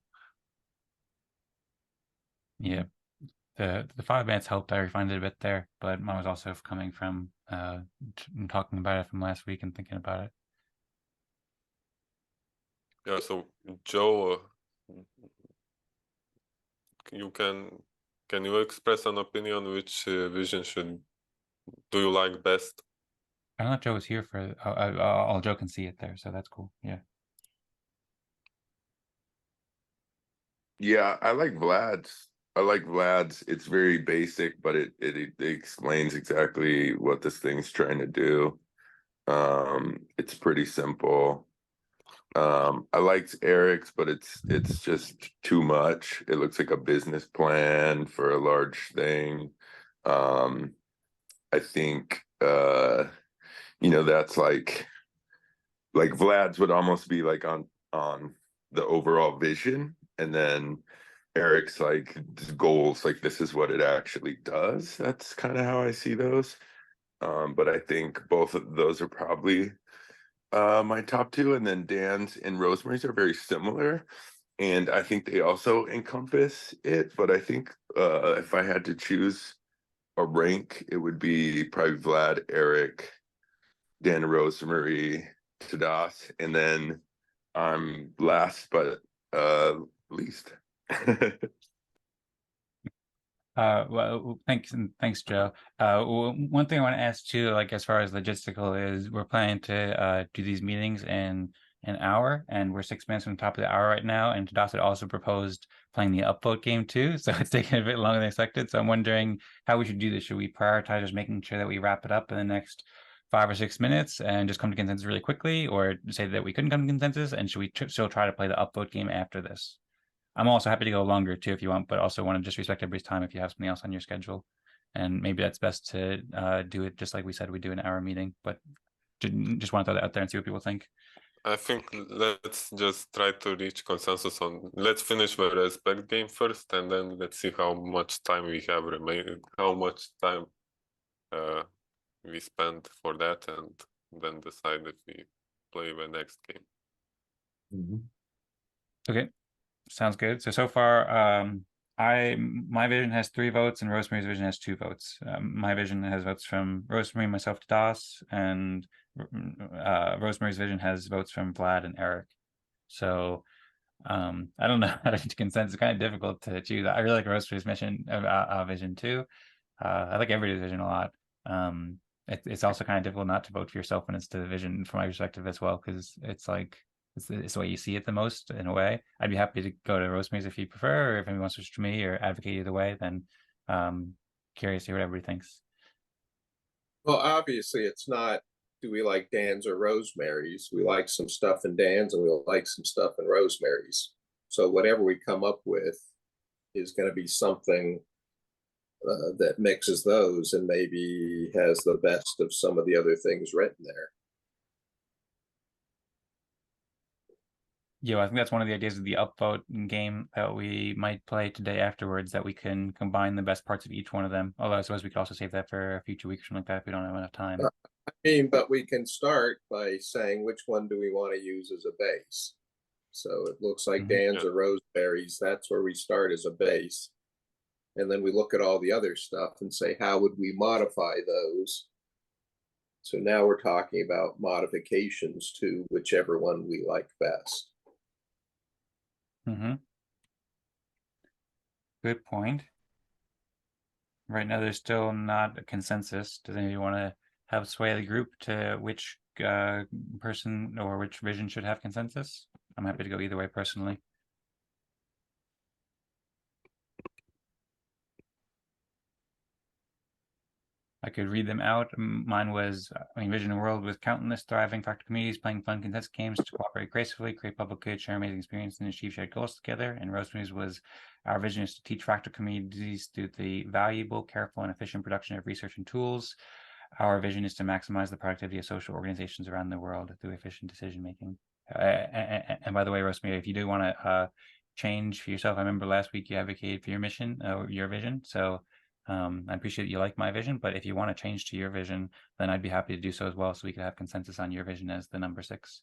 Yeah, the 5 minutes helped. I refined it a bit there, but mine was also coming from talking about it from last week and thinking about it. Yeah, so Joe, can you express an opinion which vision should do you like best? I don't know if Joe was here for. I'll Joe can see it there, so that's cool. Yeah. Yeah, I like Vlad's. I like Vlad's. It's very basic, but it explains exactly what this thing's trying to do. It's pretty simple. I liked Eric's, but it's just too much. It looks like a business plan for a large thing. I think that's like Vlad's would almost be like on the overall vision, and then Eric's like goals, like this is what it actually does. That's kind of how I see those. But I think both of those are probably my top two, and then Dan's and Rosemary's are very similar, and I think they also encompass it. But I think if I had to choose a rank, it would be probably Vlad, Eric, Dan and Rosmari, Tadas, and then I'm last but least. Well, thanks, Joe. One thing I want to ask too, like as far as logistical is, we're planning to do these meetings in an hour, and we're 6 minutes from the top of the hour right now. And Tadas had also proposed playing the upvote game too, so it's taking a bit longer than expected. So I'm wondering how we should do this. Should we prioritize just making sure that we wrap it up in the next 5 or 6 minutes and just come to consensus really quickly, or say that we couldn't come to consensus, and should we still try to play the upvote game after this? I'm also happy to go longer too if you want, but also want to just respect everybody's time if you have something else on your schedule. And maybe that's best to do it just like we said we do an hour meeting, but just want to throw that out there and see what people think. I think let's just try to reach consensus on, let's finish the respect game first, and then let's see how much time we have remaining, how much time we spend for that, and then decide if we play the next game. Okay. Sounds good. So far, my vision has 3 votes and Rosemary's vision has 2 votes. My vision has votes from Rosemary, myself, Tadas, and Rosemary's vision has votes from Vlad and Eric. So I don't know how to reach consensus. It's kind of difficult to choose. I really like Rosemary's vision too. I like everybody's vision a lot. It's also kind of difficult not to vote for yourself when it's the vision from my perspective as well, because it's like it's the way you see it the most in a way. I'd be happy to go to Rosemary's if you prefer, or if anyone wants to switch to me or advocate either way, then curious to hear what everybody thinks. Well, obviously, it's not do we like Dan's or Rosemary's. We like some stuff in Dan's and we like some stuff in Rosemary's. So whatever we come up with is going to be something that mixes those and maybe has the best of some of the other things written there. Yeah, I think that's one of the ideas of the upvote game that we might play today afterwards, that we can combine the best parts of each one of them. Although I suppose we could also save that for a future week or something like that if we don't have enough time. I mean, but we can start by saying which one do we want to use as a base. So it looks like Dan's or Rosemary's, that's where we start as a base. And then we look at all the other stuff and say, how would we modify those? So now we're talking about modifications to whichever one we like best. Good point. Right now, there's still not a consensus. Does anybody want to have sway of the group to which person or which vision should have consensus? I'm happy to go either way personally. I could read them out. Mine was, envision a world with countless thriving fractal communities playing fun contested games to cooperate gracefully, create public good, share amazing experience, and achieve shared goals together. And Rosemary's was, our vision is to teach fractal communities through the valuable, careful, and efficient production of research and tools. Our vision is to maximize the productivity of social organizations around the world through efficient decision making. And by the way, Rosemary, if you do want to change for yourself, I remember last week you advocated for your mission, your vision. So I appreciate you like my vision, but if you want to change to your vision, then I'd be happy to do so as well, so we could have consensus on your vision as the number 6.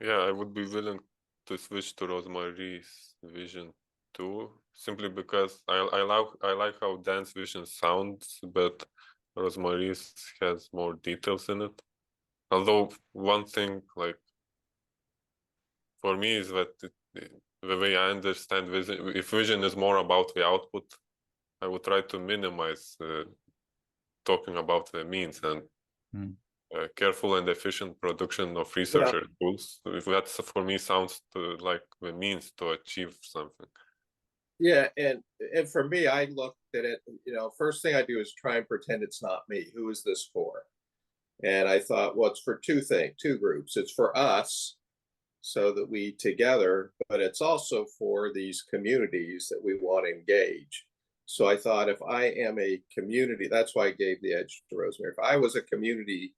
Yeah, I would be willing to switch to Rosemary's vision too, simply because I like how Dan's vision sounds, but Rosemary's has more details in it. Although one thing, like, for me is that the way I understand vision, if vision is more about the output, I would try to minimize talking about the means and careful and efficient production of researcher tools. If that's, for me, sounds like the means to achieve something. Yeah, and for me, I looked at it, first thing I do is try and pretend it's not me. Who is this for? And I thought, well, it's for two groups. It's for us so that we together, but it's also for these communities that we want to engage. So I thought if I am a community, that's why I gave the edge to Rosemary. If I was a community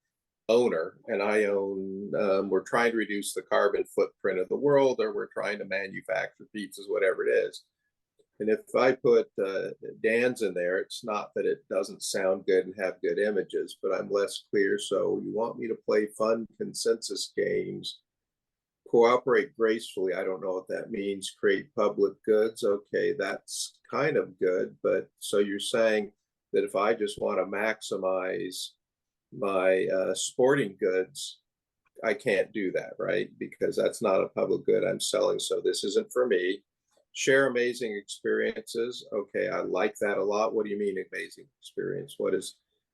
owner and I own, we're trying to reduce the carbon footprint of the world, or we're trying to manufacture pizzas, whatever it is. And if I put Dan's in there, it's not that it doesn't sound good and have good images, but I'm less clear. So you want me to play fun consensus games, cooperate gracefully. I don't know what that means. Create public goods. Okay, that's kind of good. But so you're saying that if I just want to maximize my sporting goods, I can't do that, right? Because that's not a public good I'm selling. So this isn't for me. Share amazing experiences. Okay, I like that a lot. What do you mean amazing experience?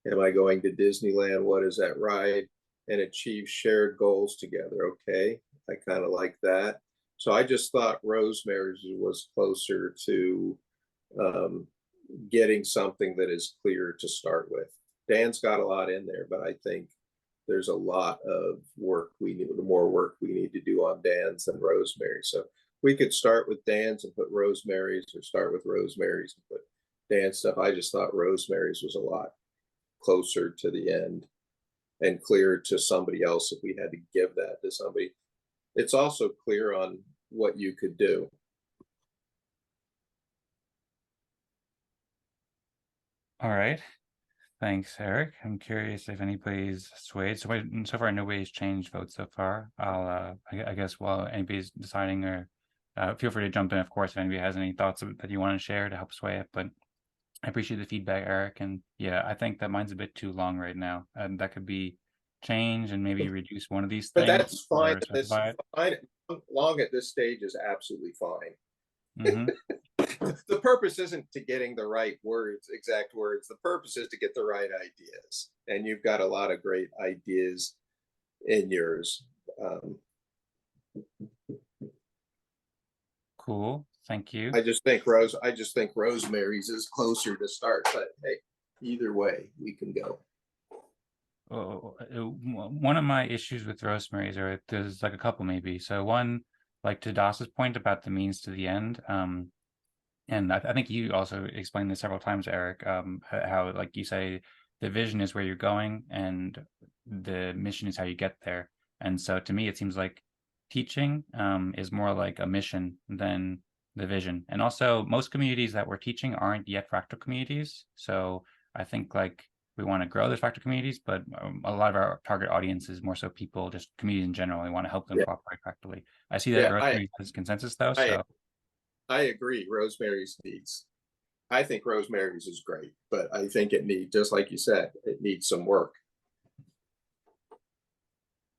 Am I going to Disneyland? What is that ride? And achieve shared goals together. Okay, I kind of like that. So I just thought Rosemary's was closer to getting something that is clear to start with. Dan's got a lot in there, but I think there's a lot of work more work we need to do on Dan's than Rosemary. So we could start with Dan's and put Rosemary's, or start with Rosemary's and put Dan's stuff. I just thought Rosemary's was a lot closer to the end and clear to somebody else if we had to give that to somebody. It's also clear on what you could do. All right. Thanks, Eric. I'm curious if anybody's swayed. So far, nobody's changed votes so far. I guess while anybody's deciding, or feel free to jump in, of course, if anybody has any thoughts that you want to share to help sway it. But I appreciate the feedback, Eric. And yeah, I think that mine's a bit too long right now. And that could be changed and maybe reduce one of these But things. that's fine. Long at this stage is absolutely fine. The purpose isn't to getting the right words, exact words. The purpose is to get the right ideas. And you've got a lot of great ideas in yours. Cool. Thank you. I just think Rosemary's is closer to start, but hey, either way we can go. One of my issues with Rosemary's, or there's like a couple maybe. So one, like to Das's point about the means to the end, and I think you also explained this several times, Eric, how like you say the vision is where you're going and the mission is how you get there. And so to me, it seems like teaching is more like a mission than the vision. And also most communities that we're teaching aren't yet fractal communities. So I think like we want to grow those fractal communities, but a lot of our target audience is more so people, just communities in general. We want to help them cooperate fractally. I see that Rosemary has consensus though. I agree. I think Rosemary's is great, but I think it needs, just like you said, it needs some work.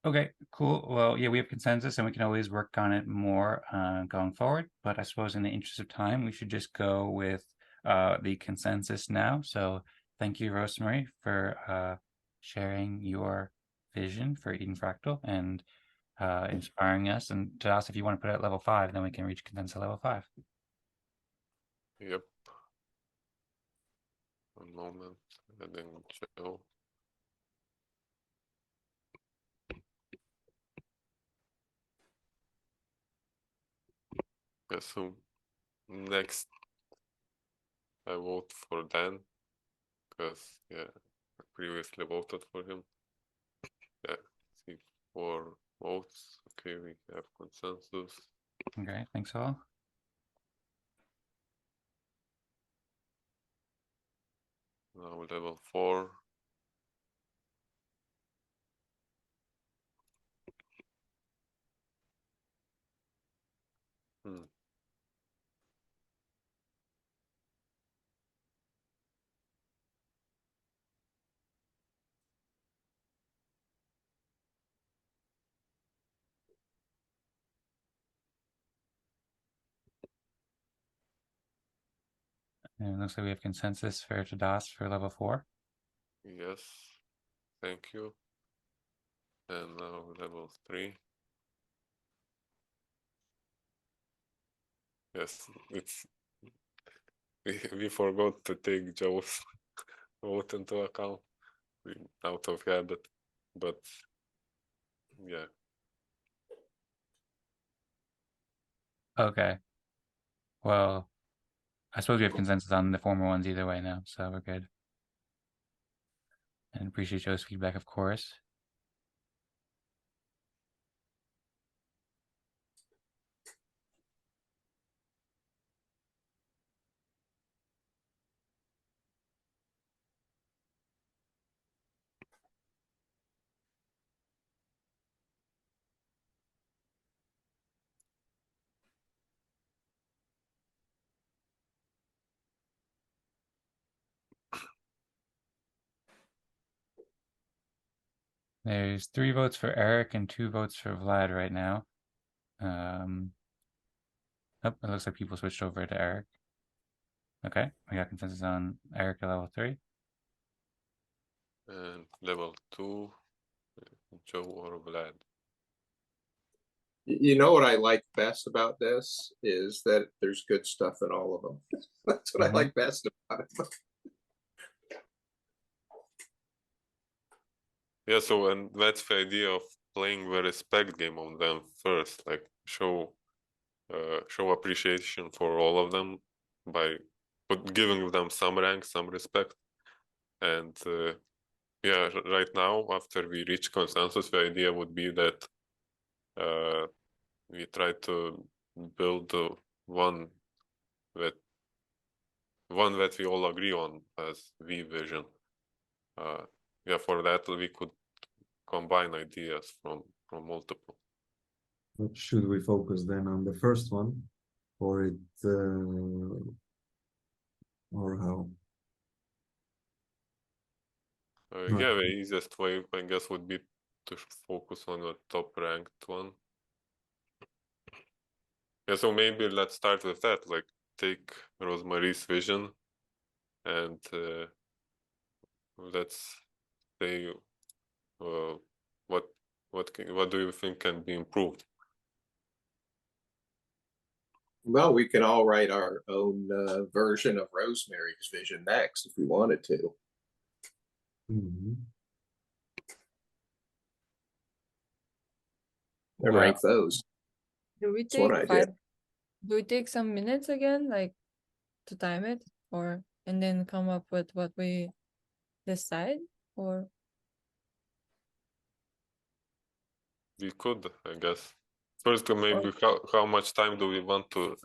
Okay, cool. Well, yeah, we have consensus and we can always work on it more going forward. But I suppose in the interest of time, we should just go with the consensus now. So thank you, Rosemary, for sharing your vision for Eden Fractal and inspiring us. And to us, if you want to put it at level 5, then we can reach consensus at level 5. Yep. One moment, and then Joe. Yeah, so next I vote for Dan because I previously voted for him. Yeah, see 4 votes. Okay, we have consensus. Okay, thanks all. Now level 4. And it looks like we have consensus for Tadas for level 4. Yes, thank you. And now level 3. Yes, it's we forgot to take Joe's vote into account out of habit, but yeah. Okay. Well, I suppose we have consensus on the former ones either way now, so we're good. And appreciate Joe's feedback, of course. There's 3 votes for Eric and 2 votes for Vlad right now. Oh, it looks like people switched over to Eric. Okay, we got consensus on Eric at level 3. And level 2, Joe or Vlad. You know what I like best about this is that there's good stuff in all of them. That's what I like best about it. Yeah, so and that's the idea of playing the respect game on them first, like show appreciation for all of them by giving them some rank, some respect. And yeah, right now, after we reach consensus, the idea would be that we try to build one that we all agree on as the vision. Yeah, for that we could combine ideas from multiple. But should we focus then on the first one, or or how? Yeah, the easiest way, I guess, would be to focus on a top ranked one. Yeah, so maybe let's start with that. Like, take Rosmari's vision, and let's say what do you think can be improved? Well, we can all write our own version of Rosemary's vision next if we wanted to. Mm-hmm. And rank those. Do we That's one take idea. 5? Do we take some minutes again, like to time it, or and then come up with what we decide, or? We could, I guess. First, maybe how much time do we want to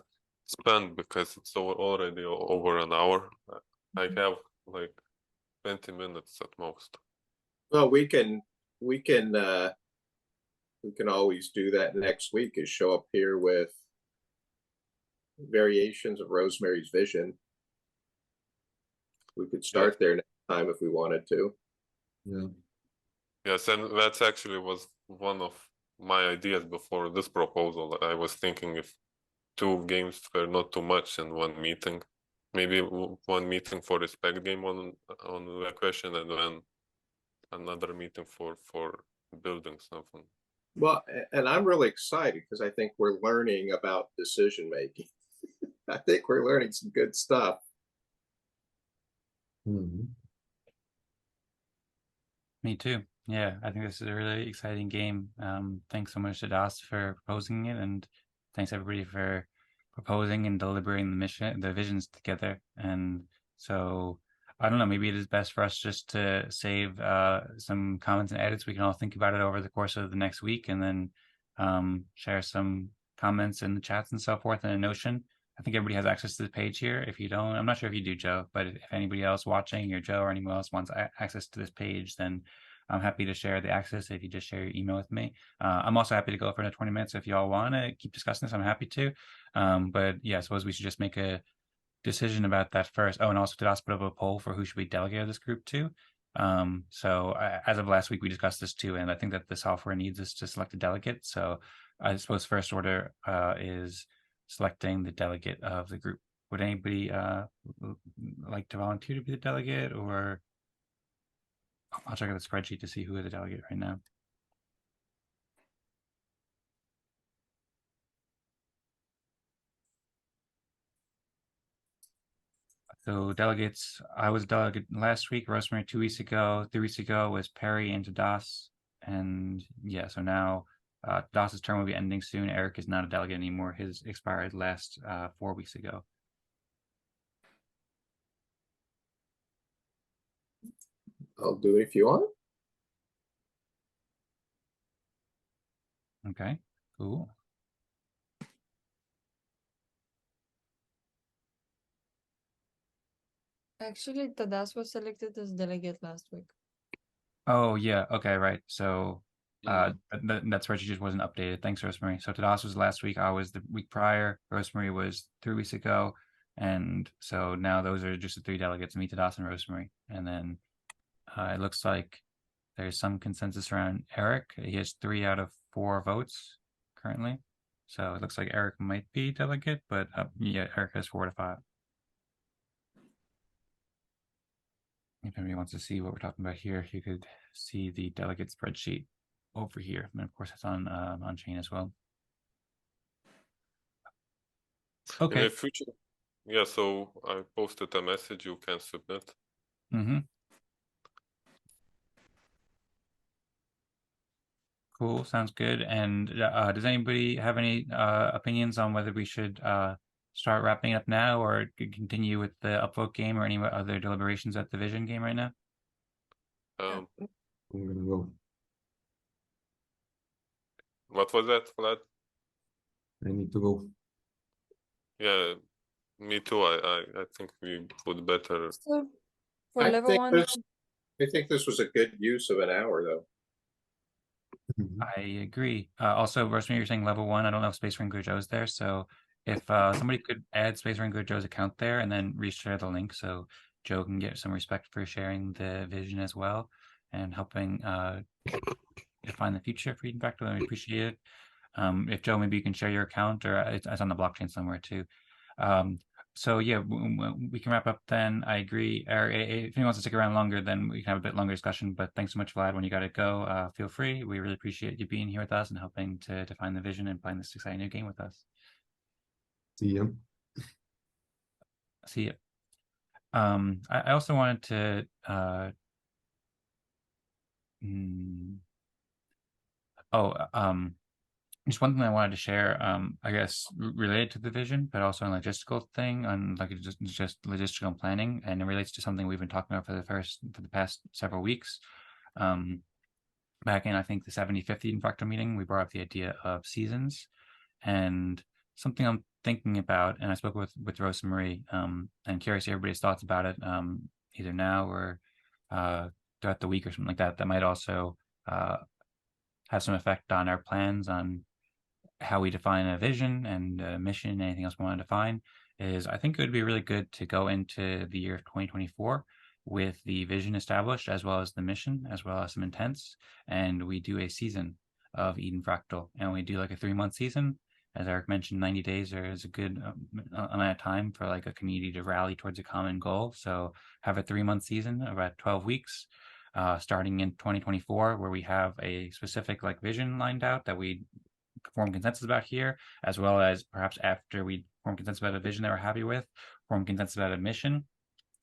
spend, because it's already over an hour. I have like 20 minutes at most. Well, we can always do that next week, is show up here with variations of Rosemary's vision. We could start there next time if we wanted to. Yeah. Yes, and that's actually was one of my ideas before this proposal. I was thinking if 2 games were not too much in one meeting, maybe 1 meeting for respect game on the question, and then another meeting for building something. Well, and I'm really excited because I think we're learning about decision making. I think we're learning some good stuff. Mm-hmm. Me too. Yeah, I think this is a really exciting game. Thanks so much to Das for proposing it, and thanks everybody for proposing and deliberating the visions together. And so I don't know, maybe it is best for us just to save some comments and edits. We can all think about it over the course of the next week, and then share some comments in the chats and so forth in a Notion. I think everybody has access to the page here. If you don't, I'm not sure if you do, Joe, but if anybody else watching, or Joe or anyone else wants access to this page, then I'm happy to share the access if you just share your email with me. I'm also happy to go for another 20 minutes if you all want to keep discussing this. I'm happy to. But yeah, I suppose we should just make a decision about that first. Oh, and also to put up a poll for who should we delegate this group to. So as of last week, we discussed this too, and I think that the software needs us to select a delegate. So I suppose first order is selecting the delegate of the group. would anybody like to volunteer to be the delegate, or I'll check out the spreadsheet to see who is the delegate right now. So delegates, I was a delegate last week, Rosmari 2 weeks ago, 3 weeks ago was Perry and Tadas. And yeah, so now Tadas's term will be ending soon. Eric is not a delegate anymore. His expired last 4 weeks ago. I'll do it if you want. Okay, cool. Actually, Tadas was selected as delegate last week. Oh yeah, okay, right. So that spreadsheet just wasn't updated. Thanks, Rosmari. So Tadas was last week. I was the week prior. Rosmari was 3 weeks ago. And so now those are just the 3 delegates, me, Tadas, and Rosmari. And then it looks like there's some consensus around Eric. He has 3 out of 4 votes currently. So it looks like Eric might be delegate, but yeah, Eric has 4 to 5. If anybody wants to see what we're talking about here, you could see the delegate spreadsheet over here. And of course, it's on chain as well. Okay. In the future, yeah, so I posted a message you can submit. Mm-hmm. Cool, sounds good. And does anybody have any opinions on whether we should start wrapping up now or continue with the upvote game or any other deliberations at the vision game right now? I'm gonna go. What was that, Vlad? I need to go. Yeah, me too. I think we would better. So for I level think 1, this was a good use of an hour, though. I agree. Also, Rosmari, you're saying level 1. I don't know if Space Wrangler Joe's there. So if somebody could add Space Wrangler Joe's account there and then reshare the link so Joe can get some respect for sharing the vision as well and helping define the future for Eden Fractal, then we appreciate it. If Joe, maybe you can share your account, or it's on the blockchain somewhere too. So yeah, we can wrap up then. I agree. Or if anyone wants to stick around longer, then we can have a bit longer discussion. But thanks so much, Vlad. When you got to go, feel free. We really appreciate you being here with us and helping to define the vision and playing this exciting new game with us. See ya. See ya. I also wanted to just one thing I wanted to share, I guess related to the vision, but also a logistical thing on like just logistical planning, and it relates to something we've been talking about for the past several weeks. Back in I think the 75th Eden Fractal meeting, we brought up the idea of seasons, and something I'm thinking about, and I spoke with Rosmari, and curious to everybody's thoughts about it, either now or throughout the week or something like that. That might also have some effect on our plans on how we define a vision and a mission, anything else we want to define. Is I think it would be really good to go into the year 2024 with the vision established, as well as the mission, as well as some intents, and we do a season of Eden Fractal, and we do like a 3-month season. As Eric mentioned, 90 days is a good amount of time for like a community to rally towards a common goal. So have a 3-month season, about 12 weeks, starting in 2024, where we have a specific like vision lined out that we form consensus about here, as well as perhaps after we form consensus about a vision that we're happy with, form consensus about a mission.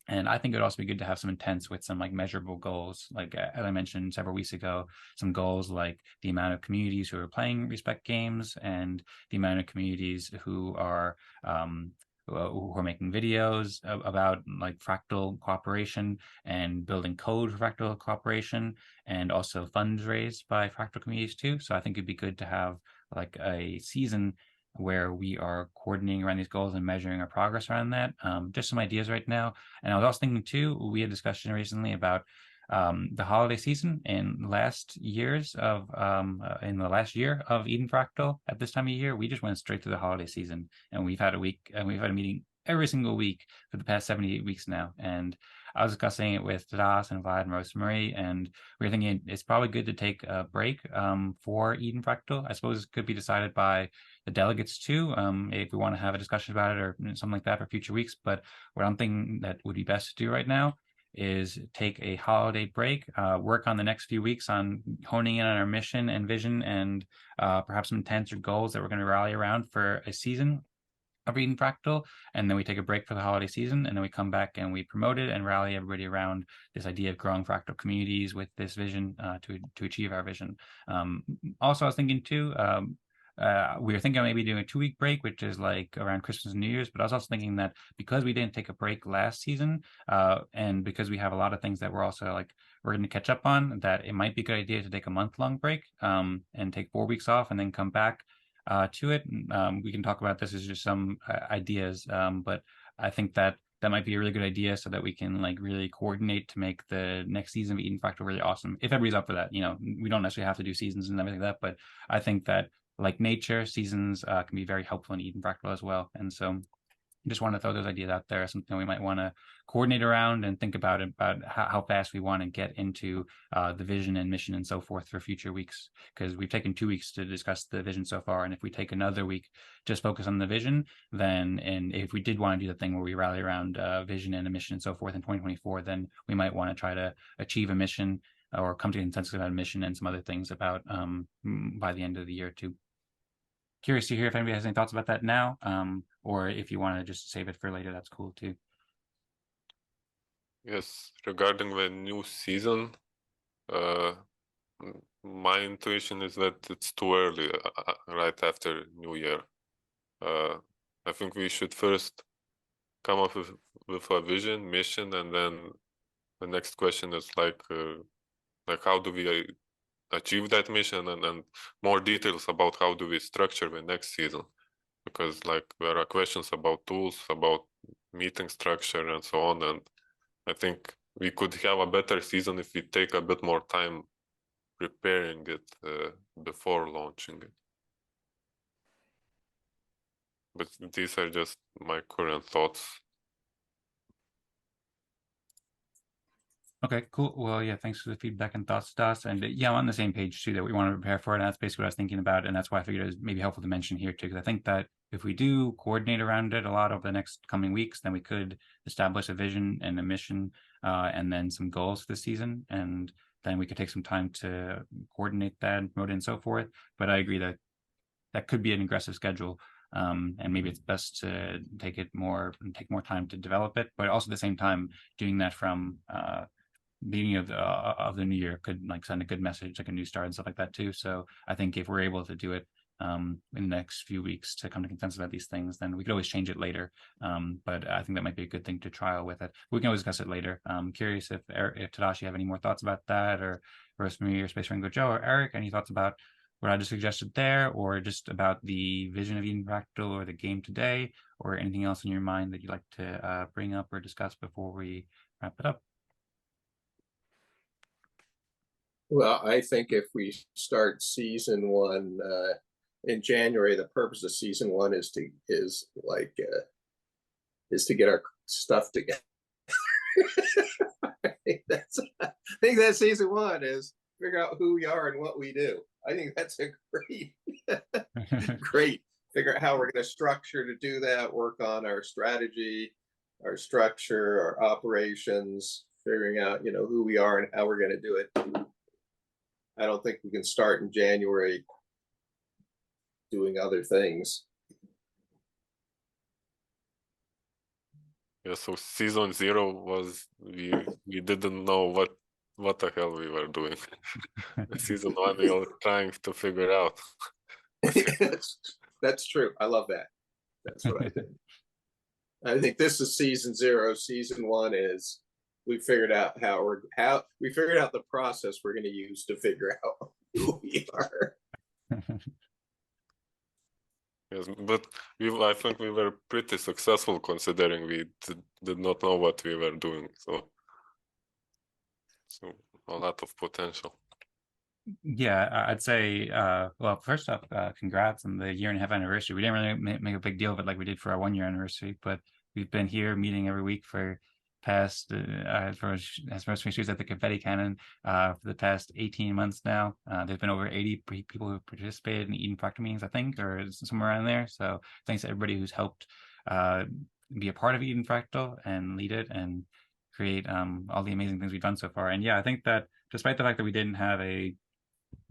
And I think it would also be good to have some intents with some like measurable goals. Like as I mentioned several weeks ago, some goals like the amount of communities who are playing respect games and the amount of communities who are making videos about like fractal cooperation and building code for fractal cooperation, and also funds raised by fractal communities too. So I think it'd be good to have like a season where we are coordinating around these goals and measuring our progress around that. Just some ideas right now. And I was also thinking too, we had a discussion recently about the holiday season in the last year of Eden Fractal. At this time of year, we just went straight to the holiday season, and we've had a meeting every single week for the past 78 weeks now. And I was discussing it with Tadas and Vlad and Rosmari, and we were thinking it's probably good to take a break for Eden Fractal. I suppose it could be decided by the delegates too, if we want to have a discussion about it or something like that for future weeks. But what I'm thinking that would be best to do right now is take a holiday break, work on the next few weeks on honing in on our mission and vision and perhaps some intents or goals that we're going to rally around for a season of Eden Fractal, and then we take a break for the holiday season, and then we come back and we promote it and rally everybody around this idea of growing fractal communities with this vision to achieve our vision. Also, I was thinking too, we were thinking of maybe doing a 2-week break, which is like around Christmas and New Year's, but I was also thinking that because we didn't take a break last season, and because we have a lot of things that we're also like we're going to catch up on, that it might be a good idea to take a month-long break and take 4 weeks off and then come back to it. We can talk about this as just some ideas, but I think that that might be a really good idea so that we can like really coordinate to make the next season of Eden Fractal really awesome. If everybody's up for that, we don't necessarily have to do seasons and everything like that, but I think that like nature, seasons can be very helpful in Eden Fractal as well. And so just want to throw those ideas out there, something we might want to coordinate around and think about how fast we want to get into the vision and mission and so forth for future weeks, because we've taken 2 weeks to discuss the vision so far. And if we take another week, just focus on the vision, then, and if we did want to do the thing where we rally around vision and a mission and so forth in 2024, then we might want to try to achieve a mission or come to a consensus about a mission and some other things about by the end of the year too. Curious to hear if anybody has any thoughts about that now, or if you want to just save it for later, that's cool too. Yes, regarding the new season, my intuition is that it's too early, right after New Year. I think we should first come up with a vision, mission, and then the next question is like how do we achieve that mission, and more details about how do we structure the next season, because like there are questions about tools, about meeting structure and so on, and I think we could have a better season if we take a bit more time preparing it before launching it. But these are just my current thoughts. Okay, cool. Well, yeah, thanks for the feedback and thoughts, Das. And yeah, I'm on the same page too, that we want to prepare for it. And that's basically what I was thinking about. And that's why I figured it was maybe helpful to mention here too, because I think that if we do coordinate around it a lot over the next coming weeks, then we could establish a vision and a mission and then some goals for the season. And then we could take some time to coordinate that and promote it and so forth. But I agree that that could be an aggressive schedule. And maybe it's best to take more time to develop it, but also at the same time, doing that from beginning of the new year could like send a good message, like a new start and stuff like that too. So I think if we're able to do it in the next few weeks to come to consensus about these things, then we could always change it later. But I think that might be a good thing to trial with it. We can always discuss it later. I'm curious if Tadashi, you have any more thoughts about that, or Rosmari or Space Wrangler Joe or Eric, any thoughts about what I just suggested there, or just about the vision of Eden Fractal or the game today, or anything else in your mind that you'd like to bring up or discuss before we wrap it up? Well, I think if we start season 1 in January, the purpose of season 1 is to get our stuff together. I think that season 1 is figure out who we are and what we do. I think that's a great figure out how we're going to structure to do that, work on our strategy, our structure, our operations, figuring out, who we are and how we're going to do it. I don't think we can start in January doing other things. Yeah, so season 0 was we didn't know what the hell we were doing. Season 1 we were trying to figure out. That's true. I love that. That's what I think. I think this is season 0. Season 1 is we figured out the process we're going to use to figure out who we are. Yes, but I think we were pretty successful considering we did not know what we were doing. So a lot of potential. Yeah, I'd say, well, first off, congrats on the 1.5-year anniversary. We didn't really make a big deal of it like we did for our 1-year anniversary, but we've been here meeting every week for past as Rosmari shoots at the confetti cannon for the past 18 months now. There's been over 80 people who participated in Eden Fractal meetings, I think, or somewhere around there. So thanks to everybody who's helped be a part of Eden Fractal and lead it and create all the amazing things we've done so far. And yeah, I think that despite the fact that we didn't have a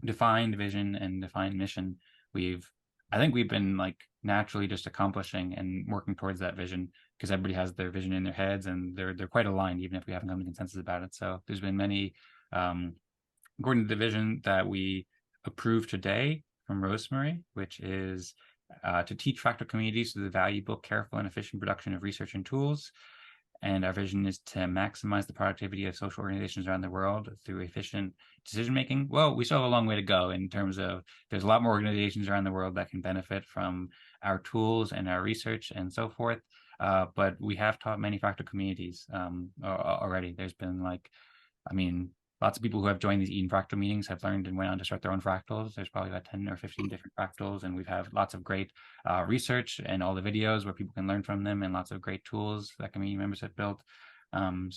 defined vision and defined mission, I think we've been like naturally just accomplishing and working towards that vision, because everybody has their vision in their heads and they're quite aligned, even if we haven't come to consensus about it. So there's been many, according to the vision that we approved today from Rosmari, which is to teach fractal communities through the valuable, careful, and efficient production of research and tools. And our vision is to maximize the productivity of social organizations around the world through efficient decision-making. Well, we still have a long way to go in terms of there's a lot more organizations around the world that can benefit from our tools and our research and so forth. But we have taught many fractal communities already. There's been lots of people who have joined these Eden Fractal meetings have learned and went on to start their own fractals. There's probably about 10 or 15 different fractals, and we've had lots of great research and all the videos where people can learn from them, and lots of great tools that community members have built. I'm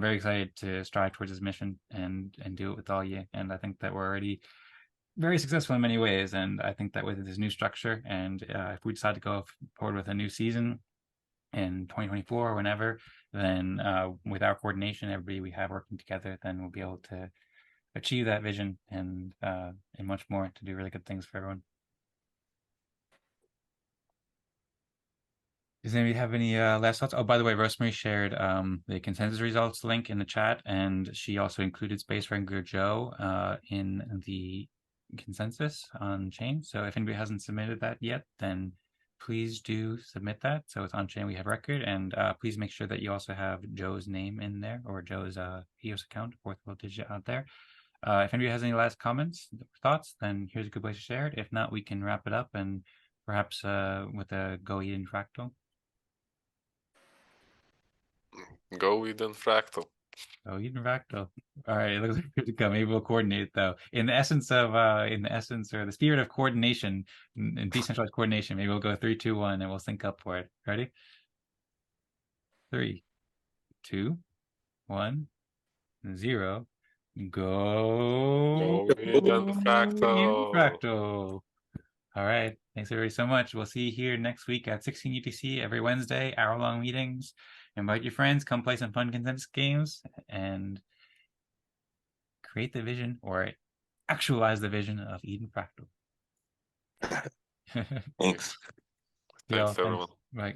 very excited to strive towards this mission and do it with all you. And I think that we're already very successful in many ways. And I think that with this new structure, and if we decide to go forward with a new season in 2024 or whenever, then with our coordination, everybody we have working together, then we'll be able to achieve that vision and much more to do really good things for everyone. Does anybody have any last thoughts? Oh, by the way, Rosmari shared the consensus results link in the chat, and she also included Space Wrangler Joe in the consensus on chain. So if anybody hasn't submitted that yet, then please do submit that. So it's on chain, we have record, and please make sure that you also have Joe's name in there, or Joe's EOS account, fourth little digit out there. If anybody has any last comments, thoughts, then here's a good place to share it. If not, we can wrap it up and perhaps with a Go Eden Fractal. Go Eden Fractal. Oh, Eden Fractal. All right, it looks like good to go. Maybe we'll coordinate though. In the essence or the spirit of coordination and decentralized coordination, maybe we'll go 3, 2, 1, and we'll sync up for it. Ready? 3, 2, 1, 0. Go Eden Fractal. Eden Fractal. All right. Thanks everybody so much. We'll see you here next week at 16 UTC every Wednesday, hour-long meetings. Invite your friends, come play some fun consensus games and create the vision, or actualize the vision of Eden Fractal. Thanks. Thanks, everyone. Bye.